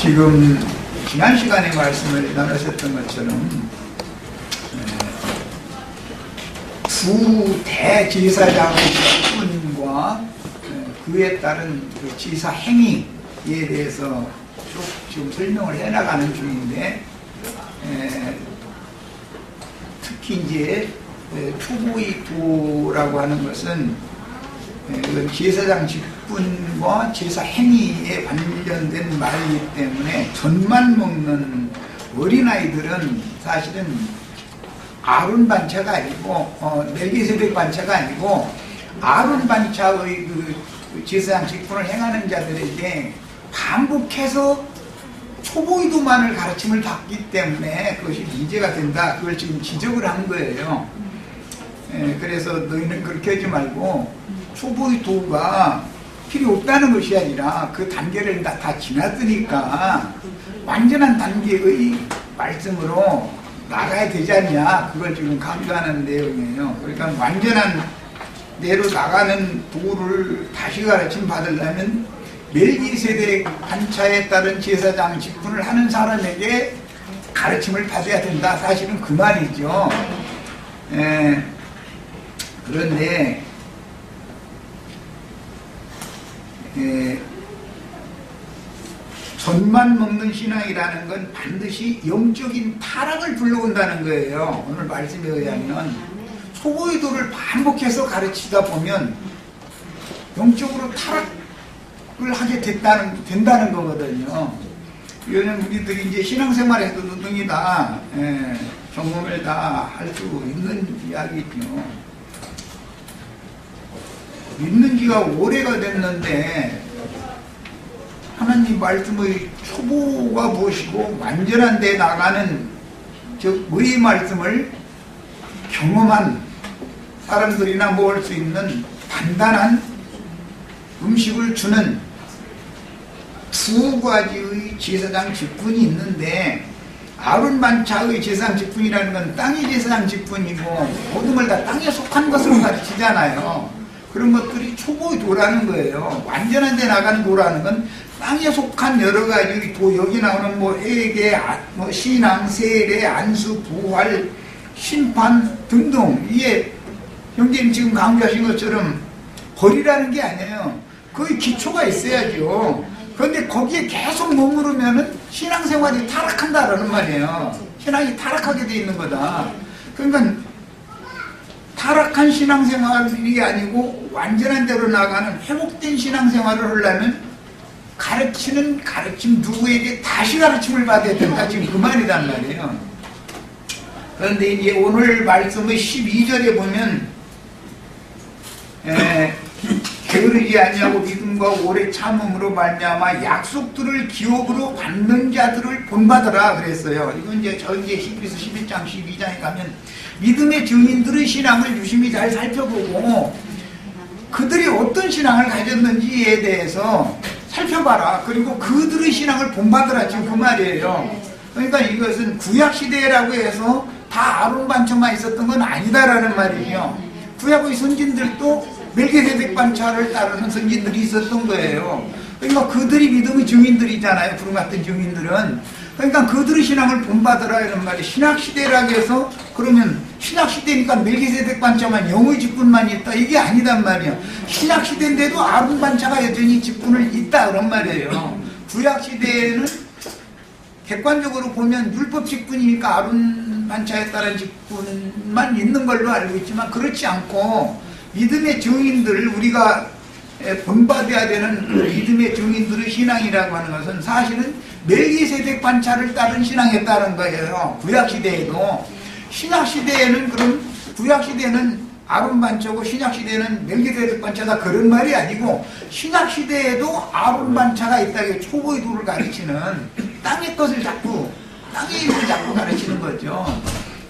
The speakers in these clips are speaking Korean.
지금 지난 시간에 말씀을 나누셨던 것처럼 두 대제사장의 직분과 그에 따른 그 제사 행위에 대해서 쭉 지금 설명을 해나가는 중인데, 특히 이제 초보이도라고 하는 것은 제사장 직분과 제사 행위에 관련된 말이기 때문에 젖만 먹는 어린아이들은 사실은 아론 반차가 아니고 멜기세덱 반차가 아니고 아론 반차의 그 제사장 직분을 행하는 자들에게 반복해서 초보이도만을 가르침을 받기 때문에 그것이 문제가 된다. 그걸 지금 지적을 한 거예요. 그래서 너희는 그렇게 하지 말고 초보이도가 필요 없다는 것이 아니라 그 단계를 다 지났으니까 완전한 단계의 말씀으로 나가야 되지 않냐, 그걸 지금 강조하는 내용이에요. 그러니까 완전한 내로 나가는 도를 다시 가르침 받으려면 멜기세덱 반차에 따른 제사장 직분을 하는 사람에게 가르침을 받아야 된다. 사실은 그 말이죠. 그런데 젖만 먹는 신앙이라는 건 반드시 영적인 타락을 불러온다는 거예요. 오늘 말씀에 의하면 초보이도를 반복해서 가르치다 보면 영적으로 타락을 하게 된다는 거거든요. 이거는 우리들이 이제 신앙생활에서도 능히 다 경험을 다 할 수 있는 이야기죠. 믿는 지가 오래가 됐는데 하나님 말씀의 초보가 무엇이고 완전한 데 나가는 의 말씀을 경험한 사람들이나 먹을 수 있는 단단한 음식을 주는 두 가지의 제사장 직분이 있는데, 아론 반차의 제사장 직분이라는 건 땅의 제사장 직분이고 모든 걸 다 땅에 속한 것으로 가르치잖아요. 그런 것들이 초보의 도라는 거예요. 완전한 데 나가는 도라는 건 땅에 속한 여러 가지 도, 여기 나오는 뭐 회개, 뭐 신앙, 세례, 안수, 부활, 심판 등등, 이게 형제님 지금 강조하신 것처럼 벌이라는 게 아니에요. 거의 기초가 있어야죠. 그런데 거기에 계속 머무르면은 신앙생활이 타락한다라는 말이에요. 신앙이 타락하게 돼 있는 거다. 그러니까 타락한 신앙생활이 아니고 완전한 대로 나가는 회복된 신앙생활을 하려면 가르치는 가르침 누구에게 다시 가르침을 받아야 된다. 지금 그 말이란 말이에요. 그런데 이제 오늘 말씀의 12절에 보면 게으르지 아니하고 믿음과 오래 참음으로 말미암아 약속들을 기업으로 받는 자들을 본받으라 그랬어요. 이건 이제 전제 히브리서 11장 12장에 가면 믿음의 증인들의 신앙을 유심히 잘 살펴보고 그들이 어떤 신앙을 가졌는지에 대해서 살펴봐라. 그리고 그들의 신앙을 본받으라. 지금 그 말이에요. 그러니까 이것은 구약시대라고 해서 다 아론 반차만 있었던 건 아니다라는 말이에요. 구약의 선진들도 멜기세덱 반차를 따르는 선진들이 있었던 거예요. 그러니까 그들이 믿음의 증인들이잖아요. 구름 같은 증인들은. 그러니까 그들의 신앙을 본받으라 이런 말이 신학시대라고 해서 그러면 신학시대니까 멜기세덱 반차만 영의 직분만 있다 이게 아니단 말이야. 신학시대인데도 아론 반차가 여전히 직분을 있다 그런 말이에요. 구약시대에는 객관적으로 보면 율법 직분이니까 아론 반차에 따른 직분만 있는 걸로 알고 있지만 그렇지 않고 믿음의 증인들, 우리가 본받아야 되는 그 믿음의 증인들의 신앙이라고 하는 것은 사실은 멜기세덱 반차를 따른 신앙에 따른 거예요. 구약시대에도. 신약시대에는 그럼 구약시대는 아론 반차고 신약시대는 멜기세덱 반차다 그런 말이 아니고 신약시대에도 아론 반차가 있다고 초보의 도를 가르치는 땅의 것을 자꾸 땅의 일을 자꾸 가르치는 거죠.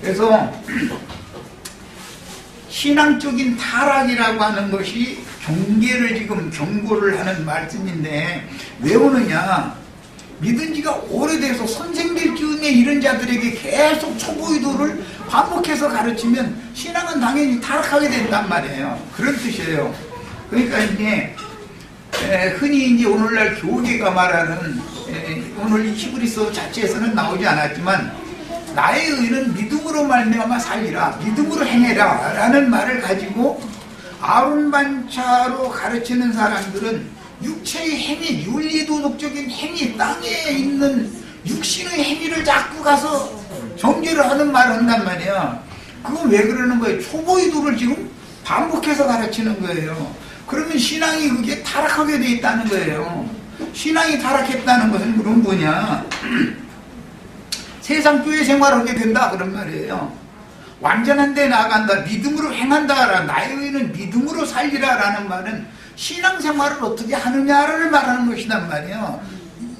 그래서 신앙적인 타락이라고 하는 것이 경계를 지금 경고를 하는 말씀인데 왜 오느냐? 믿은 지가 오래돼서 선생될 즈음에 이런 자들에게 계속 초보의도를 반복해서 가르치면 신앙은 당연히 타락하게 된단 말이에요. 그런 뜻이에요. 그러니까 이제 흔히 이제 오늘날 교계가 말하는 오늘 히브리서 자체에서는 나오지 않았지만 나의 의는 믿음으로 말미암아 살리라, 믿음으로 행해라 라는 말을 가지고 아론 반차로 가르치는 사람들은 육체의 행위, 윤리도덕적인 행위, 땅에 있는 육신의 행위를 자꾸 가서 정죄를 하는 말을 한단 말이야. 그건 왜 그러는 거예요? 초보이도를 지금 반복해서 가르치는 거예요. 그러면 신앙이 그게 타락하게 돼 있다는 거예요. 신앙이 타락했다는 것은 그런 뭐냐? 세상 교회 생활하게 된다 그런 말이에요. 완전한 데 나아간다, 믿음으로 행한다, 나의 의는 믿음으로 살리라 라는 말은 신앙생활을 어떻게 하느냐를 말하는 것이란 말이에요.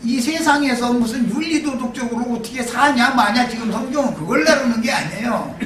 이 세상에서 무슨 윤리도덕적으로 어떻게 사냐 마냐 지금 성경은 그걸 다루는 게 아니에요.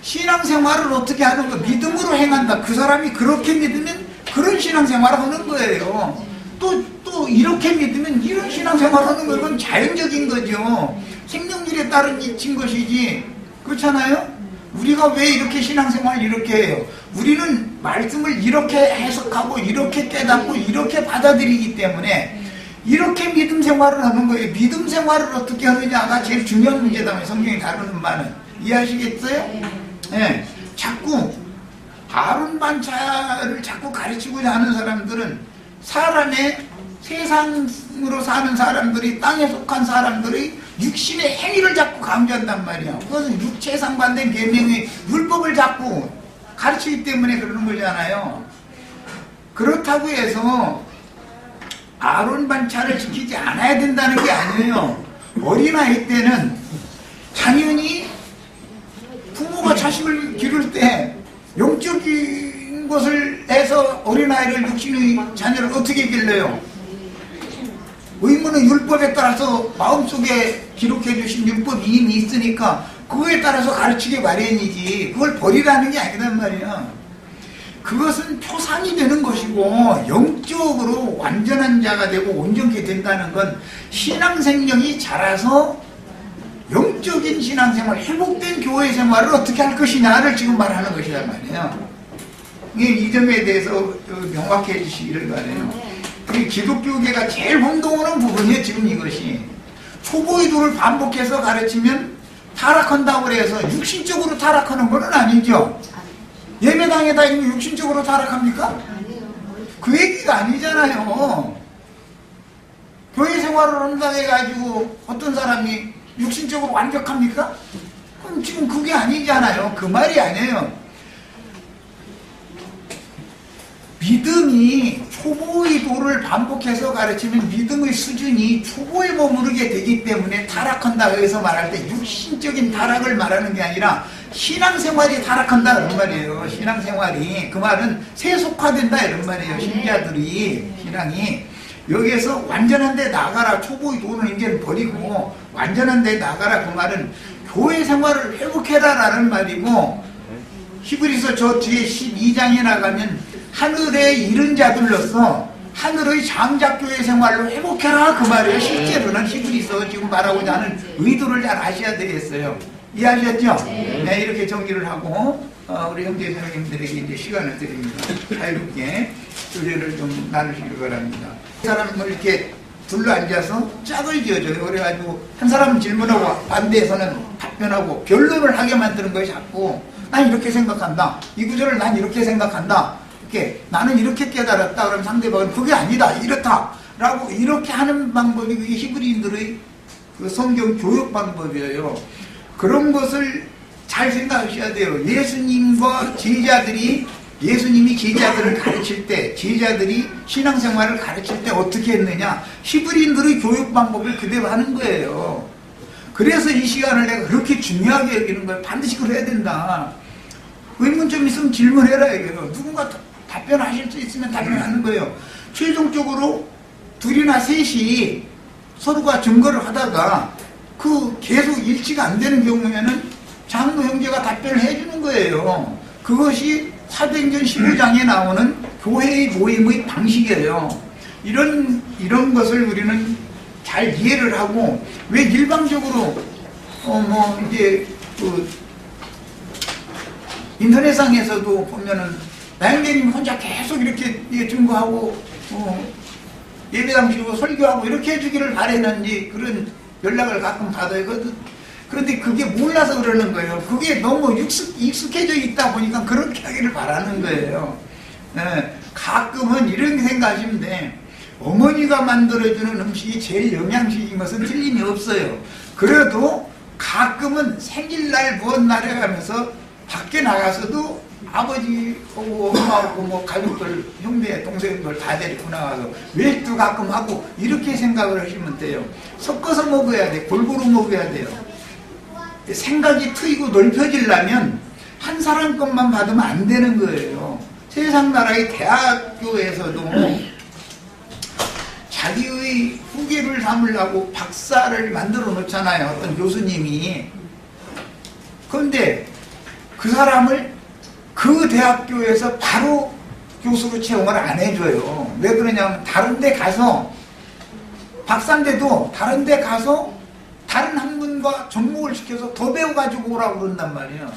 신앙생활을 어떻게 하는 거, 믿음으로 행한다. 그 사람이 그렇게 믿으면 그런 신앙생활을 하는 거예요. 또 이렇게 믿으면 이런 신앙생활을 하는 거, 이건 자연적인 거죠. 생명률에 따른 이친 것이지. 그렇잖아요? 우리가 왜 이렇게 신앙생활을 이렇게 해요? 우리는 말씀을 이렇게 해석하고 이렇게 깨닫고 이렇게 받아들이기 때문에 이렇게 믿음 생활을 하는 거예요. 믿음 생활을 어떻게 하느냐가 제일 중요한 문제다. 성경이 다루는 바는. 이해하시겠어요? 네. 자꾸 아론 반차를 자꾸 가르치고자 하는 사람들은 사람의 세상으로 사는 사람들이, 땅에 속한 사람들이 육신의 행위를 자꾸 강조한단 말이야. 그것은 육체에 상반된 계명의 율법을 자꾸 가르치기 때문에 그러는 거잖아요. 그렇다고 해서 아론 반차를 지키지 않아야 된다는 게 아니에요. 어린아이 때는 당연히 부모가 자식을 기를 때 영적인 것을 해서 어린아이를, 육신의 자녀를 어떻게 길러요? 의무는 율법에 따라서 마음속에 기록해 주신 율법이 이미 있으니까 그거에 따라서 가르치기 마련이지, 그걸 버리라는 게 아니란 말이야. 그것은 표상이 되는 것이고, 영적으로 완전한 자가 되고 온전케 된다는 건 신앙생명이 자라서 영적인 신앙생활, 회복된 교회 생활을 어떻게 할 것이냐를 지금 말하는 것이란 말이에요. 이 점에 대해서 명확히 해주시기를 바라요. 기독교계가 제일 혼동하는 부분이에요. 지금 이것이 초보이도를 반복해서 가르치면 타락한다고 해서 육신적으로 타락하는 건 아니죠. 예배당에 다니면 육신적으로 타락합니까? 그 얘기가 아니잖아요. 교회 생활을 한다고 해가지고 어떤 사람이 육신적으로 완벽합니까? 그럼 지금 그게 아니잖아요. 그 말이 아니에요. 믿음이 초보의 도를 반복해서 가르치면 믿음의 수준이 초보에 머무르게 되기 때문에 타락한다고 해서 말할 때 육신적인 타락을 말하는 게 아니라 신앙생활이 타락한다 이런 말이에요. 신앙생활이, 그 말은 세속화된다 이런 말이에요. 신자들이, 신앙이 여기에서 완전한 데 나가라, 초보의 도는 이제는 버리고 완전한 데 나가라, 그 말은 교회 생활을 회복해라 라는 말이고, 히브리서 저 뒤에 12장에 나가면 하늘에 이른 자들로서 하늘의 장작교회 생활로 회복해라 그 말이에요. 실제로는 히브리서 지금 말하고자 하는 의도를 잘 아셔야 되겠어요. 이해하셨죠? 네, 이렇게 정리를 하고 우리 형제 선생님들에게 이제 시간을 드립니다. 자유롭게 주제를 좀 나누시길 바랍니다. 사람을 이렇게 둘러 앉아서 짝을 지어줘요. 그래가지고 한 사람은 질문하고 반대에서는 답변하고 변론을 하게 만드는 거예요. 자꾸 난 이렇게 생각한다, 이 구절을 난 이렇게 생각한다, 이렇게 나는 이렇게 깨달았다. 그러면 상대방은 그게 아니다, 이렇다 라고 이렇게 하는 방법이 그게 히브리인들의 그 성경 교육 방법이에요. 그런 것을 잘 생각하셔야 돼요. 예수님과 제자들이, 예수님이 제자들을 가르칠 때, 제자들이 신앙생활을 가르칠 때 어떻게 했느냐, 히브리인들의 교육 방법을 그대로 하는 거예요. 그래서 이 시간을 내가 그렇게 중요하게 여기는 거예요. 반드시 그래야 된다. 의문점 있으면 질문해라 이거예요. 누군가 답변하실 수 있으면 답변하는 거예요. 최종적으로 둘이나 셋이 서로가 증거를 하다가 그 계속 일치가 안 되는 경우에는 장로 형제가 답변을 해주는 거예요. 그것이 사도행전 15장에 나오는 교회의 모임의 방식이에요. 이런 것을 우리는 잘 이해를 하고, 왜 일방적으로 이제 그 인터넷상에서도 보면은 나영대님 혼자 계속 이렇게 증거하고 예배당시고 설교하고 이렇게 해주기를 바랬는지 그런 연락을 가끔 받아요. 그런데 그게 몰라서 그러는 거예요. 그게 너무 익숙해져 있다 보니까 그렇게 하기를 바라는 거예요. 가끔은 이런 생각하시면 돼. 어머니가 만들어주는 음식이 제일 영양식인 것은 틀림이 없어요. 그래도 가끔은 생일날 무엇날에 가면서 밖에 나가서도 아버지하고 엄마하고 뭐 가족들 형제 동생들 다 데리고 나가서 외식도 가끔 하고 이렇게 생각을 하시면 돼요. 섞어서 먹어야 돼. 골고루 먹어야 돼요. 생각이 트이고 넓혀지려면 한 사람 것만 받으면 안 되는 거예요. 세상 나라의 대학교에서도 자기의 후계를 삼으려고 박사를 만들어 놓잖아요. 어떤 교수님이. 그런데 그 사람을 그 대학교에서 바로 교수로 채용을 안 해줘요. 왜 그러냐면 다른 데 가서 박사인데도 다른 데 가서 다른 학문과 접목을 시켜서 더 배워가지고 오라고 그런단 말이에요.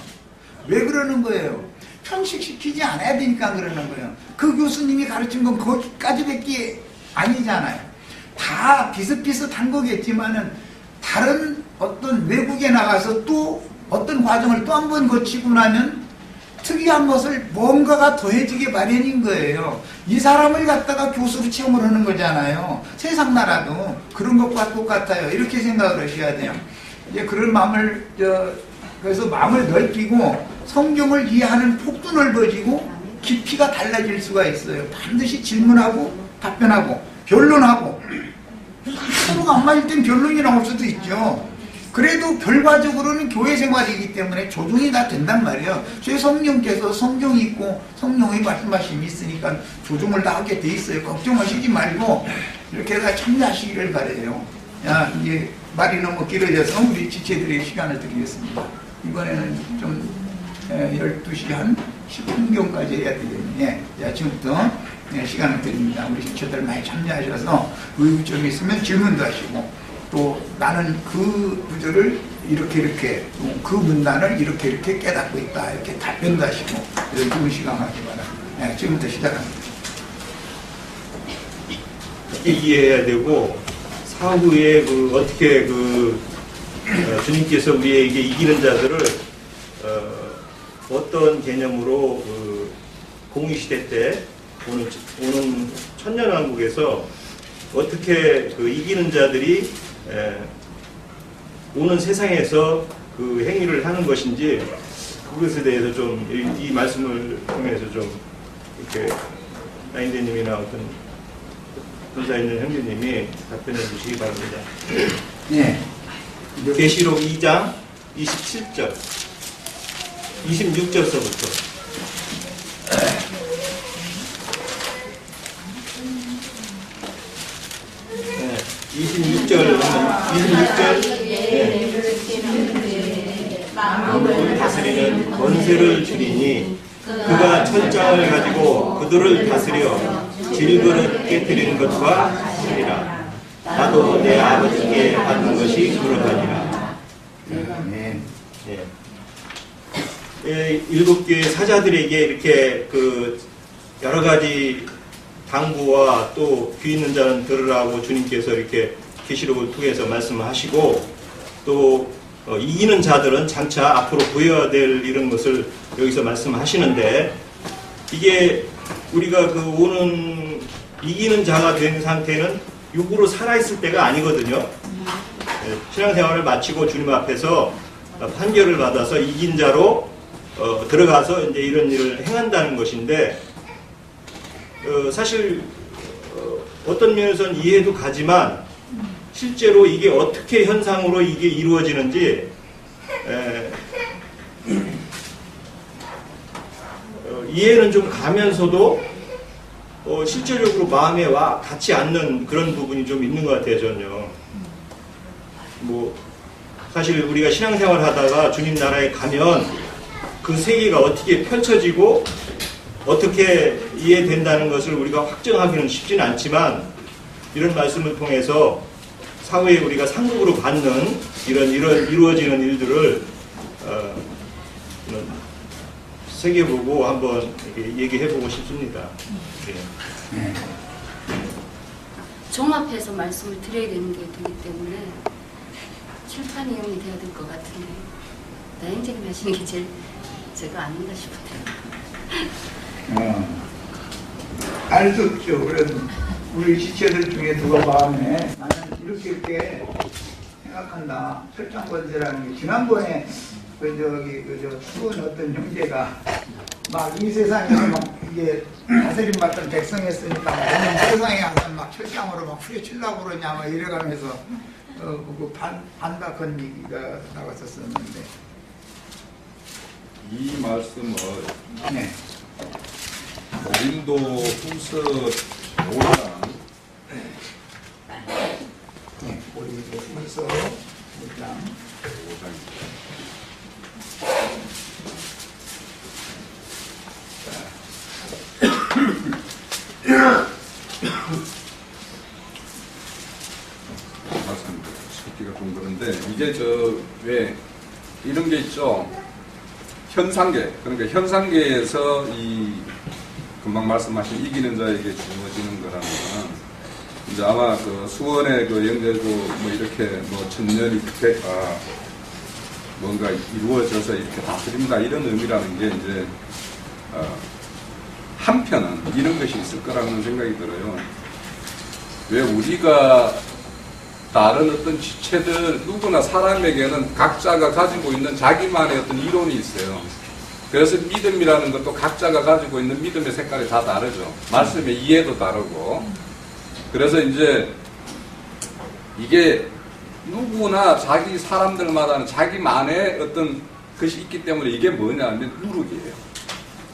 왜 그러는 거예요? 편식시키지 않아야 되니까 그러는 거예요. 그 교수님이 가르친 건 거기까지밖에 아니잖아요. 다 비슷비슷한 거겠지만은 다른 어떤 외국에 나가서 또 어떤 과정을 또 한 번 거치고 나면 특이한 것을 뭔가가 더해지게 마련인 거예요. 이 사람을 갖다가 교수로 채용을 하는 거잖아요. 세상 나라도 그런 것과 똑같아요. 이렇게 생각을 하셔야 돼요. 이제 그런 마음을 그래서 마음을 넓히고 성경을 이해하는 폭도 넓어지고 깊이가 달라질 수가 있어요. 반드시 질문하고 답변하고 변론하고 서로가 안 맞을 땐 변론이 나올 수도 있죠. 그래도 결과적으로는 교회 생활이기 때문에 조정이 다 된단 말이에요. 저희 성령께서 성경이 있고 성령의 말씀하심이 있으니까 조정을 다 하게 돼 있어요. 걱정하시지 말고 이렇게 다 참여하시기를 바래요. 야, 이제 말이 너무 길어져서 우리 지체들의 시간을 드리겠습니다. 이번에는 좀 12시 한 10분경까지 해야 되겠네. 자, 지금부터 시간을 드립니다. 우리 지체들 많이 참여하셔서 의구점이 있으면 질문도 하시고 또 나는 그 구절을 이렇게 그 문단을 이렇게 깨닫고 있다 이렇게 답변도 하시고 이런 좋은 시간 하기 바랍니다. 지금부터 시작합니다. 이해해야 되고 사후에 어떻게 주님께서 우리에게 이기는 자들을 어떤 개념으로 공의시대 때 오는 천년왕국에서 어떻게 이기는 자들이 오는 세상에서 그 행위를 하는 것인지 그것에 대해서 좀 이 말씀을 통해서 좀 이렇게 나인대님이나 어떤 군사 있는 형제님이 답변해 주시기 바랍니다. 네. 계시록 2장 27절 26절서부터 26절 만물을 다스리는 권세를 주리니 그가 천장을 가지고 그들을 다스려 질그릇 깨뜨리는 것과 같으리라. 나도 내 아버지께 받은 것이 그러하니라. 일곱 교회 사자들에게 이렇게 여러 가지 당부와 또 귀 있는 자는 들으라고 주님께서 이렇게 계시록을 통해서 말씀하시고 또 이기는 자들은 장차 앞으로 보여야 될 이런 것을 여기서 말씀하시는데 이게 우리가 오는 이기는 자가 된 상태는 육으로 살아있을 때가 아니거든요. 신앙생활을 마치고 주님 앞에서 판결을 받아서 이긴 자로 들어가서 이제 이런 일을 행한다는 것인데 사실 어떤 면에서는 이해도 가지만 실제로 이게 어떻게 현상으로 이게 이루어지는지 이해는 좀 가면서도 실제적으로 마음에 와 닿지 않는 그런 부분이 좀 있는 것 같아요. 저는요. 사실 우리가 신앙생활 하다가 주님 나라에 가면 그 세계가 어떻게 펼쳐지고 어떻게 이해된다는 것을 우리가 확정하기는 쉽지는 않지만 이런 말씀을 통해서 사후에 우리가 상급으로 받는 이런 이루어지는 일들을 새겨보고 한번 이렇게 얘기해보고 싶습니다. 예. 네. 종합해서 말씀을 드려야 되는 게 되기 때문에 출판 위원이 돼야 될 것 같은데 나행재님 하시는 게 제일 제가 아닌가 싶은데요. 알 수 없죠. 그런 우리 지체들 중에 누가 마음에 나는 이렇게 생각한다. 철창권세라는 게 지난번에 수원 어떤 형제가 막 이 세상에서 막 이게 다스림 받던 백성이었으니까 오늘 세상에 항상 막 철장으로 막 후려치려고 그러냐 막 이래가면서 그 반박 그런 얘기가 나왔었었는데 이 말씀을 네. 고린도 후서 5장 네. 우리 벌써 5장 맞습니다. skri기가 좀 그런데 이게 왜 이런 게 있죠. 현상계, 그러니까 현상계에서 이 금방 말씀하신 이기는 자에게 주어지는 거라는 거는 이제 아마 그 수원의 그 영재고 뭐 이렇게 뭐 천년이 뭔가 이루어져서 이렇게 다스린다 이런 의미라는 게 이제 한편은 이런 것이 있을 거라는 생각이 들어요. 왜 우리가 다른 어떤 지체들 누구나 사람에게는 각자가 가지고 있는 자기만의 어떤 이론이 있어요. 그래서 믿음이라는 것도 각자가 가지고 있는 믿음의 색깔이 다 다르죠. 말씀의 이해도 다르고. 그래서 이제 이게 누구나 자기 사람들마다는 자기만의 어떤 것이 있기 때문에 이게 뭐냐면 누룩이에요.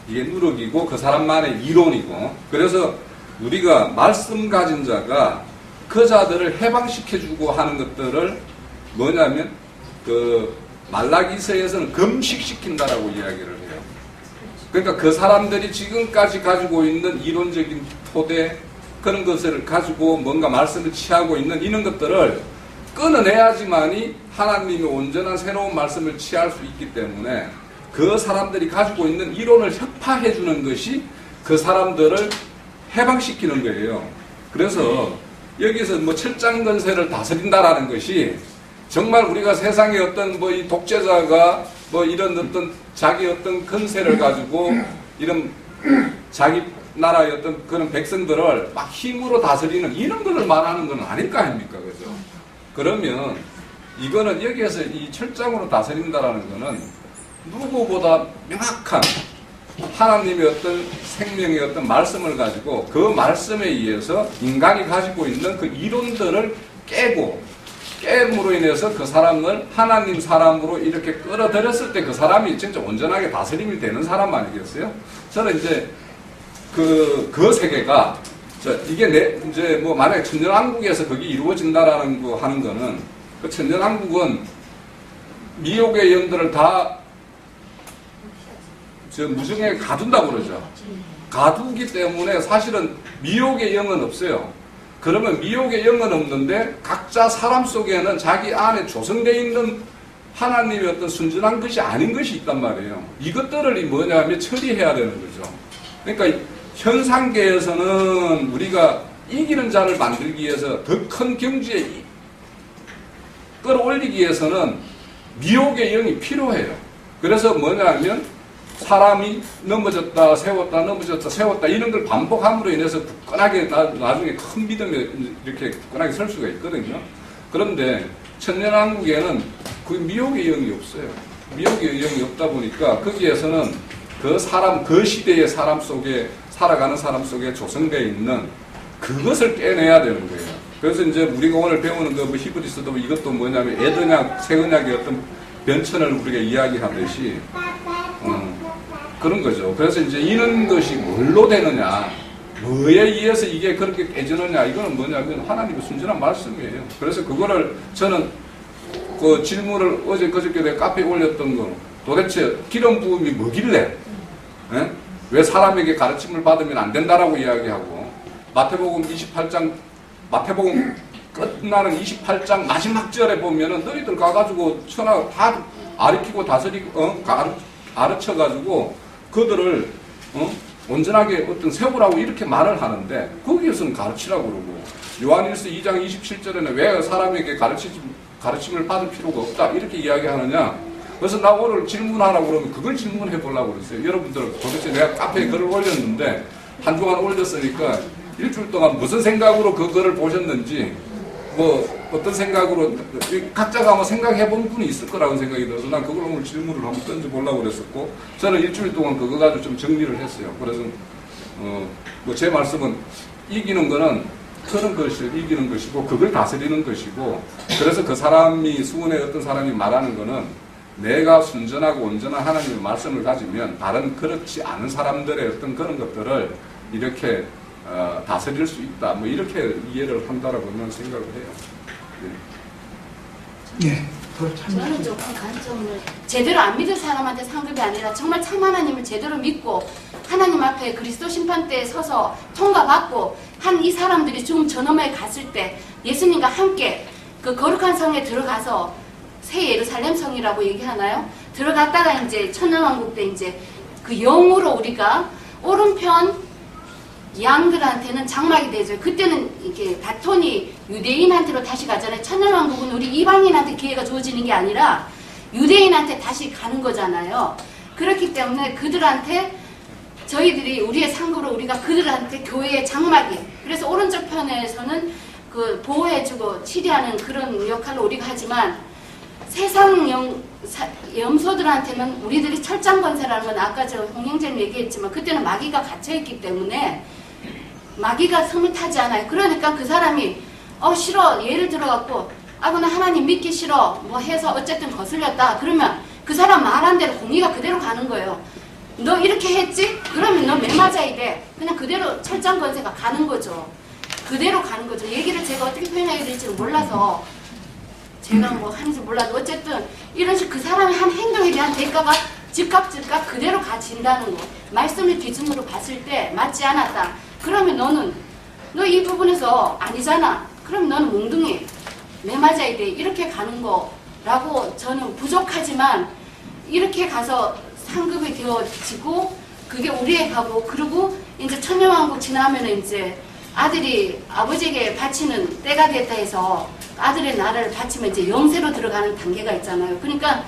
이게 누룩이고 그 사람만의 이론이고. 그래서 우리가 말씀 가진 자가 그 자들을 해방시켜주고 하는 것들을 뭐냐면 그 말라기서에서는 금식시킨다라고 이야기를 해요. 그러니까 그 사람들이 지금까지 가지고 있는 이론적인 토대 그런 것을 가지고 뭔가 말씀을 취하고 있는 이런 것들을 끊어내야지만이 하나님의 온전한 새로운 말씀을 취할 수 있기 때문에 그 사람들이 가지고 있는 이론을 혁파해 주는 것이 그 사람들을 해방시키는 거예요. 그래서 여기서 뭐 철장건세를 다스린다라는 것이 정말 우리가 세상에 어떤 뭐 이 독재자가 뭐 이런 어떤 자기 어떤 건세를 가지고 이런 자기 나라의 어떤 그런 백성들을 막 힘으로 다스리는 이런 것을 말하는 건 아닐 거 아닙니까? 그죠? 그러면 이거는 여기에서 이 철장으로 다스린다라는 거는 누구보다 명확한 하나님의 어떤 생명의 어떤 말씀을 가지고 그 말씀에 의해서 인간이 가지고 있는 그 이론들을 깨므로 인해서 그 사람을 하나님 사람으로 이렇게 끌어들였을 때 그 사람이 진짜 온전하게 다스림이 되는 사람 아니겠어요? 저는 이제 그 세계가 이게 이제 뭐 만약에 천년왕국에서 거기 이루어진다라는 거 하는 거는 그 천년왕국은 미혹의 영들을 다 무중에 가둔다고 그러죠. 가두기 때문에 사실은 미혹의 영은 없어요. 그러면 미혹의 영은 없는데 각자 사람 속에는 자기 안에 조성되어 있는 하나님의 어떤 순전한 것이 아닌 것이 있단 말이에요. 이것들을 뭐냐면 처리해야 되는 거죠. 그러니까 현상계에서는 우리가 이기는 자를 만들기 위해서 더 큰 경지에 끌어올리기 위해서는 미혹의 영이 필요해요. 그래서 뭐냐면 사람이 넘어졌다 세웠다 넘어졌다 세웠다 이런 걸 반복함으로 인해서 굳건하게 나중에 큰 믿음에 이렇게 굳건하게 설 수가 있거든요. 그런데 천년왕국에는 그 미혹의 영이 없어요. 미혹의 영이 없다 보니까 거기에서는 그 시대의 사람 속에 살아가는 사람 속에 조성되어 있는 그것을 깨내야 되는 거예요. 그래서 이제 우리가 오늘 배우는 그 히브리서도 이것도 뭐냐면 에드냐 새언약의 어떤 변천을 우리가 이야기하듯이 그런 거죠. 그래서 이제 이런 것이 뭘로 되느냐, 뭐에 의해서 이게 그렇게 깨지느냐, 이거는 뭐냐면 하나님의 순전한 말씀이에요. 그래서 그거를 저는 그 질문을 어제 그저께 내가 카페에 올렸던 거 도대체 기름 부음이 뭐길래 왜 사람에게 가르침을 받으면 안 된다라고 이야기하고 마태복음 끝나는 28장 마지막 절에 보면은 너희들 가가지고 천하 다 아리키고 다스리고 가르쳐가지고 그들을 온전하게 어떤 세우라고 이렇게 말을 하는데 거기에서는 가르치라고 그러고 요한일서 2장 27절에는 왜 사람에게 가르침을 받을 필요가 없다 이렇게 이야기하느냐. 그래서 나 오늘 질문하라고 그러면 그걸 질문해 보려고 그랬어요. 여러분들 도대체 내가 카페에 글을 올렸는데 한 주간 올렸으니까 일주일 동안 무슨 생각으로 그 글을 보셨는지 뭐 어떤 생각으로 각자가 아마 생각해 본 분이 있을 거라고 생각이 들어서 난 그걸 오늘 질문을 한번 던져보려고 그랬었고 저는 일주일 동안 그거 가지고 좀 정리를 했어요. 그래서 뭐 제 말씀은 이기는 거는 그런 것을 이기는 것이고 그걸 다스리는 것이고 그래서 그 사람이 수은의 어떤 사람이 말하는 거는 내가 순전하고 온전한 하나님의 말씀을 가지면 다른 그렇지 않은 사람들의 어떤 그런 것들을 이렇게 다스릴 수 있다. 뭐 이렇게 이해를 한다라고 저는 생각을 해요. 예. 저는 조금 관점을 제대로 안 믿을 사람한테 상급이 아니라 정말 참 하나님을 제대로 믿고 하나님 앞에 그리스도 심판대에 서서 통과받고 한 이 사람들이 지금 저놈에 갔을 때 예수님과 함께 그 거룩한 성에 들어가서 새 예루살렘 성이라고 얘기하나요? 들어갔다가 이제 천년왕국 때 이제 그 영으로 우리가 오른편 양들한테는 장막이 되죠. 그때는 이렇게 바톤이 유대인한테로 다시 가잖아요. 천년왕국은 우리 이방인한테 기회가 주어지는 게 아니라 유대인한테 다시 가는 거잖아요. 그렇기 때문에 그들한테 저희들이 우리의 상급으로 우리가 그들한테 교회의 장막이 그래서 오른쪽 편에서는 그 보호해주고 치리하는 그런 역할을 우리가 하지만 세상 염소들한테는 우리들이 철장 권세라는 건 아까 저 홍영재님 얘기했지만 그때는 마귀가 갇혀있기 때문에 마귀가 성을 타지 않아요. 그러니까 그 사람이 싫어 예를 들어갖고 나 하나님 믿기 싫어 뭐 해서 어쨌든 거슬렸다 그러면 그 사람 말한 대로 공의가 그대로 가는 거예요. 너 이렇게 했지? 그러면 너 매 맞아야 돼. 그냥 그대로 철장 권세가 가는 거죠. 그대로 가는 거죠. 얘기를 제가 어떻게 표현해야 될지는 몰라서 제가 뭐 하는지 몰라도 어쨌든 이런 식그 사람의 한 행동에 대한 대가가 즉각 그대로 가진다는 거. 말씀을 기준으로 봤을 때 맞지 않았다. 그러면 너 이 부분에서 아니잖아. 그럼 너는 몽둥이 매 맞아야 돼. 이렇게 가는 거라고 저는 부족하지만 이렇게 가서 상급이 되어지고 그게 우리의 가고 그리고 이제 천년왕국 지나면은 이제 아들이 아버지에게 바치는 때가 됐다 해서 아들의 나라를 바치면 이제 영세로 들어가는 단계가 있잖아요. 그러니까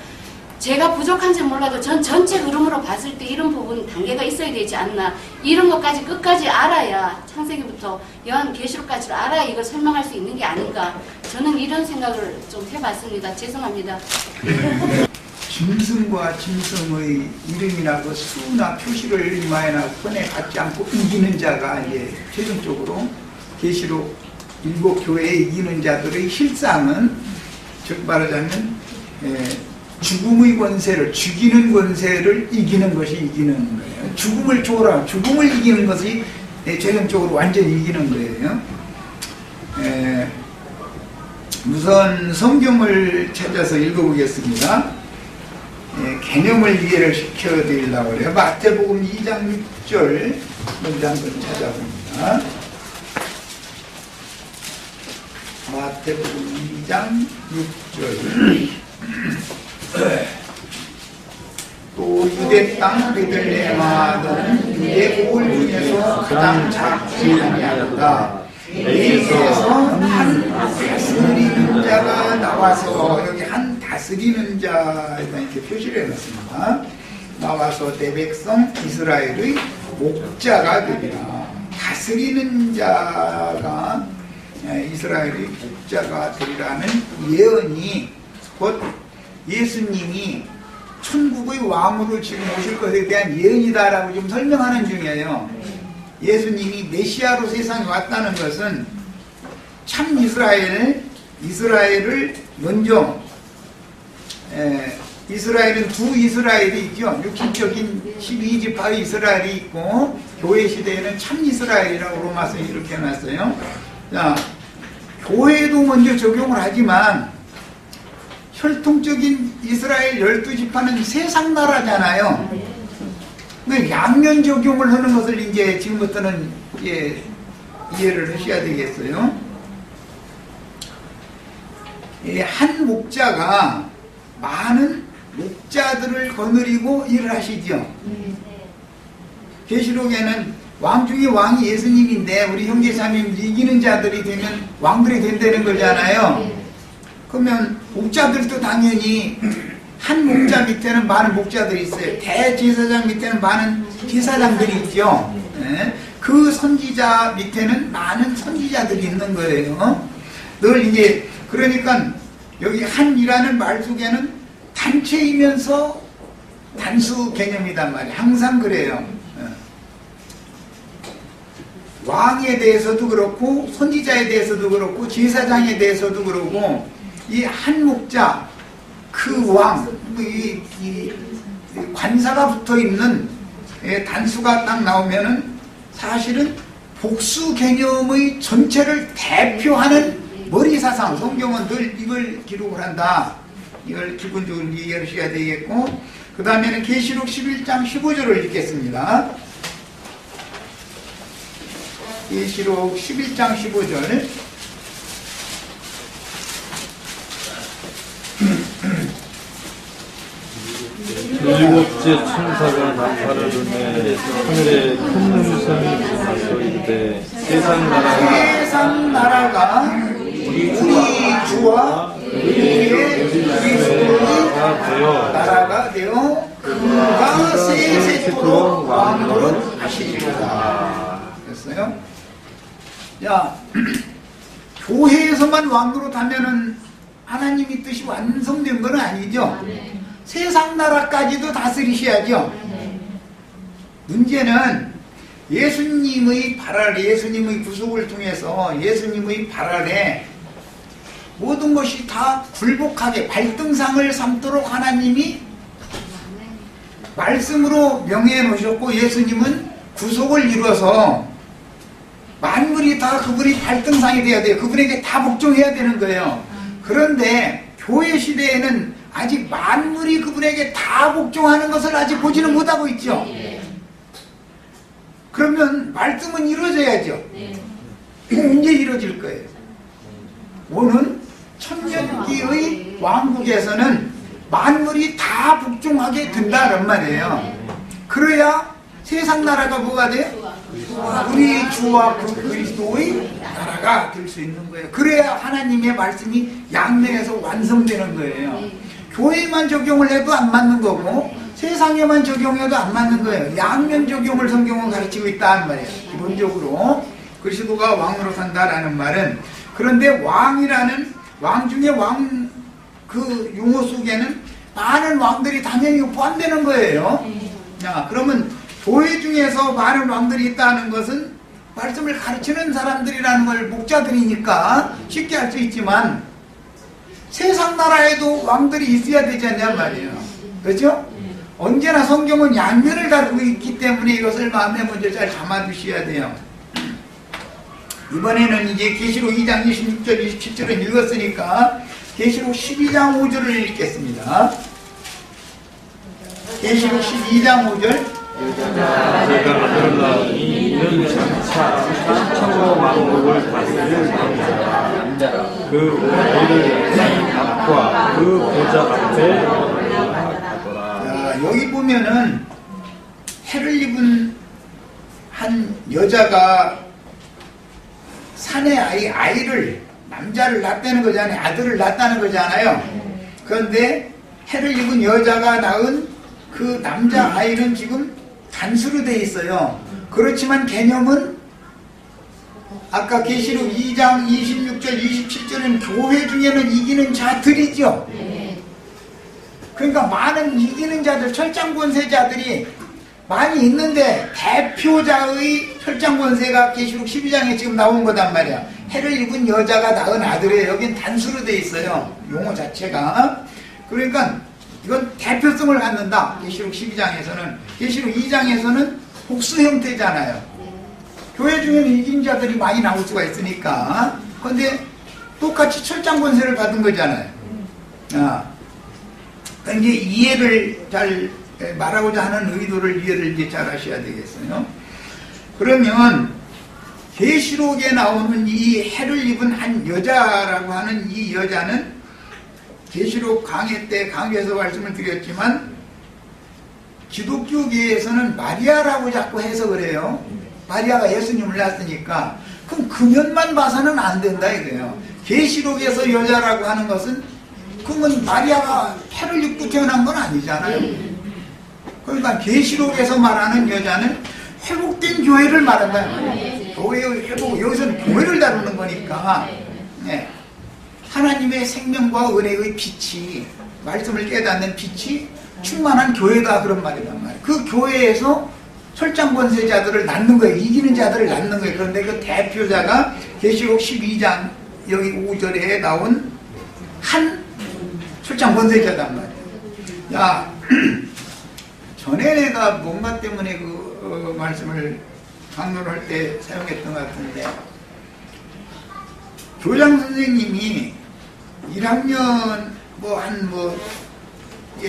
제가 부족한지 몰라도 전 전체 흐름으로 봤을 때 이런 부분 단계가 있어야 되지 않나. 이런 것까지 끝까지 알아야 창세기부터 요한계시록까지 알아야 이걸 설명할 수 있는 게 아닌가. 저는 이런 생각을 좀 해봤습니다. 죄송합니다. 짐승과 짐승의 이름이나 수나 표시를 이마에나 손에 갖지 않고 이기는 자가 이제 최종적으로 계시록 7교회에 이기는 자들의 실상은 즉 말하자면 죽음의 권세를 죽이는 권세를 이기는 것이 이기는 거예요. 죽음을 초월하고 죽음을 이기는 것이 최종적으로 완전히 이기는 거예요. 우선 성경을 찾아서 읽어보겠습니다. 개념을 이해를 시켜드리려고 해요. 마태복음 2장 6절 먼저 한번 찾아봅니다. 마태복음 2장 6절 또 유대 땅 베들레헴아는 유대 고을 중에서 가장 작지 아니하도다. 에게서 한 다스리는 자가 나와서 여기 한 다스리는 자 이렇게 표시를 해놨습니다. 나와서 내 백성 이스라엘의 목자가 되리라. 다스리는 자가 이스라엘의 목자가 되리라는 예언이 곧 예수님이 천국의 왕으로 지금 오실 것에 대한 예언이다라고 좀 설명하는 중이에요. 예수님이 메시아로 세상에 왔다는 것은 참 이스라엘을 먼저 이스라엘은 두 이스라엘이 있죠. 육신적인 12지파의 이스라엘이 있고 교회 시대에는 참 이스라엘이라고 로마서에 이렇게 해놨어요. 자, 교회도 먼저 적용을 하지만 혈통적인 이스라엘 12지파는 세상 나라잖아요. 양면 적용을 하는 것을 이제 지금부터는 이해를 하셔야 되겠어요. 한 목자가 많은 목자들을 거느리고 일을 하시죠. 계시록에는 왕 중에 왕이 예수님인데 우리 형제자매님 이기는 자들이 되면 왕들이 된다는 거잖아요. 그러면 목자들도 당연히 한 목자 밑에는 많은 목자들이 있어요. 대제사장 밑에는 많은 제사장들이 있죠. 네. 그 선지자 밑에는 많은 선지자들이 있는 거예요. 늘 이제 그러니까 여기 한이라는 말 속에는 단체이면서 단수 개념이단 말이에요. 항상 그래요. 왕에 대해서도 그렇고 선지자에 대해서도 그렇고 제사장에 대해서도 그렇고 이 한 목자 그 왕, 이 관사가 붙어있는 단수가 딱 나오면은 사실은 복수 개념의 전체를 대표하는 머리사상, 성경은 늘 이걸 기록을 한다. 이걸 기본적으로 이해하셔야 되겠고, 그 다음에는 계시록 11장 15절을 읽겠습니다. 계시록 11장 15절. 일곱째 천사가 나팔을 불매 하늘에 큰 음성이 들려서 이르되 세상 나라가 우리 주와 그의 그리스도의 나라가 되어 그가 세세토록 왕노릇 하시리로다. 됐어요? 야, 교회에서만 왕노릇 하면은 하나님의 뜻이 완성된 건 아니죠. 세상 나라까지도 다스리셔야죠. 문제는 예수님의 발 아래, 예수님의 구속을 통해서 예수님의 발 아래 모든 것이 다 굴복하게 발등상을 삼도록 하나님이 말씀으로 명해 놓으셨고, 예수님은 구속을 이루어서 만물이 다 그분이 발등상이 돼야 돼요. 그분에게 다 복종해야 되는 거예요. 그런데 교회 시대에는 아직 만물이 그분에게 다 복종하는 것을 아직 보지는 못하고 있죠. 그러면 말씀은 이루어져야죠. 언제 이루어질 거예요? 오는 천년기의 왕국에서는 만물이 다 복종하게 된다는 말이에요. 그래야 세상 나라가 뭐가 돼요? 우리 주와 그 그리스도의 나라가 될 수 있는 거예요. 그래야 하나님의 말씀이 양면에서 완성되는 거예요. 교회만 적용을 해도 안 맞는 거고 세상에만 적용해도 안 맞는 거예요. 양면 적용을 성경은 가르치고 있다는 말이에요. 기본적으로 그리스도가 왕으로 산다라는 말은, 그런데 왕이라는 왕 중에 왕 그 용어 속에는 많은 왕들이 당연히 포함되는 거예요. 자, 그러면 교회 중에서 많은 왕들이 있다는 것은 말씀을 가르치는 사람들이라는 걸 목자들이니까 쉽게 할 수 있지만 세상 나라에도 왕들이 있어야 되지 않냐 말이에요. 그렇죠? 언제나 성경은 양면을 다루고 있기 때문에 이것을 마음에 먼저 잘 담아두셔야 돼요. 이번에는 이제 계시록 2장 26절 27절을 읽었으니까 계시록 12장 5절을 읽겠습니다. 계시록 12장 5절. 제가 하늘나오니 이는 장차 천국 왕국을 다스릴 왕이라 그 머리를 땅 앞과 그 보좌 앞에 올라가더라. 자, 여기 보면은 해를 입은 한 여자가 산의 아이를 남자를 낳았다는 거잖아요. 아들을 낳았다는 거잖아요. 그런데 해를 입은 여자가 낳은 그 남자 아이는 지금 단수로 돼 있어요. 그렇지만 개념은 아까 계시록 2장 26절 27절은 교회 중에는 이기는 자들이죠. 그러니까 많은 이기는 자들, 철장권세자들이 많이 있는데 대표자의 철장권세가 계시록 12장에 지금 나온 거단 말이야. 해를 입은 여자가 낳은 아들이에요. 여긴 단수로 돼 있어요. 용어 자체가. 그러니까 이건 대표성을 갖는다. 계시록 12장에서는. 계시록 2장에서는 복수 형태잖아요. 교회 중에는 이긴 자들이 많이 나올 수가 있으니까. 그런데 똑같이 철장권세를 받은 거잖아요. 그러니까 이제 이해를 잘 말하고자 하는 의도를 이해를 이제 잘 하셔야 되겠어요. 그러면 계시록에 나오는 이 해를 입은 한 여자라고 하는 이 여자는 계시록 강의 때 강의에서 말씀을 드렸지만 기독교계에서는 마리아라고 자꾸 해석을 해요. 마리아가 예수님을 낳았으니까. 그럼 금연만 봐서는 안 된다 이거예요. 계시록에서 여자라고 하는 것은 그건 마리아가 폐를 입고 태어난 건 아니잖아요. 그러니까 계시록에서 말하는 여자는 회복된 교회를 말한다 말이에요. 교회의 회복, 여기서는 교회를 다루는 거니까. 네. 하나님의 생명과 은혜의 빛이, 말씀을 깨닫는 빛이 충만한 교회다 그런 말이란 말이에요. 그 교회에서 철장 권세자들을 낳는 거예요. 이기는 자들을 낳는 거예요. 그런데 그 대표자가 계시록 12장 여기 5절에 나온 한 철장 권세자단 말이에요. 야, 전에 내가 뭔가 때문에 그 말씀을 강론할 때 사용했던 것 같은데, 교장 선생님이 1학년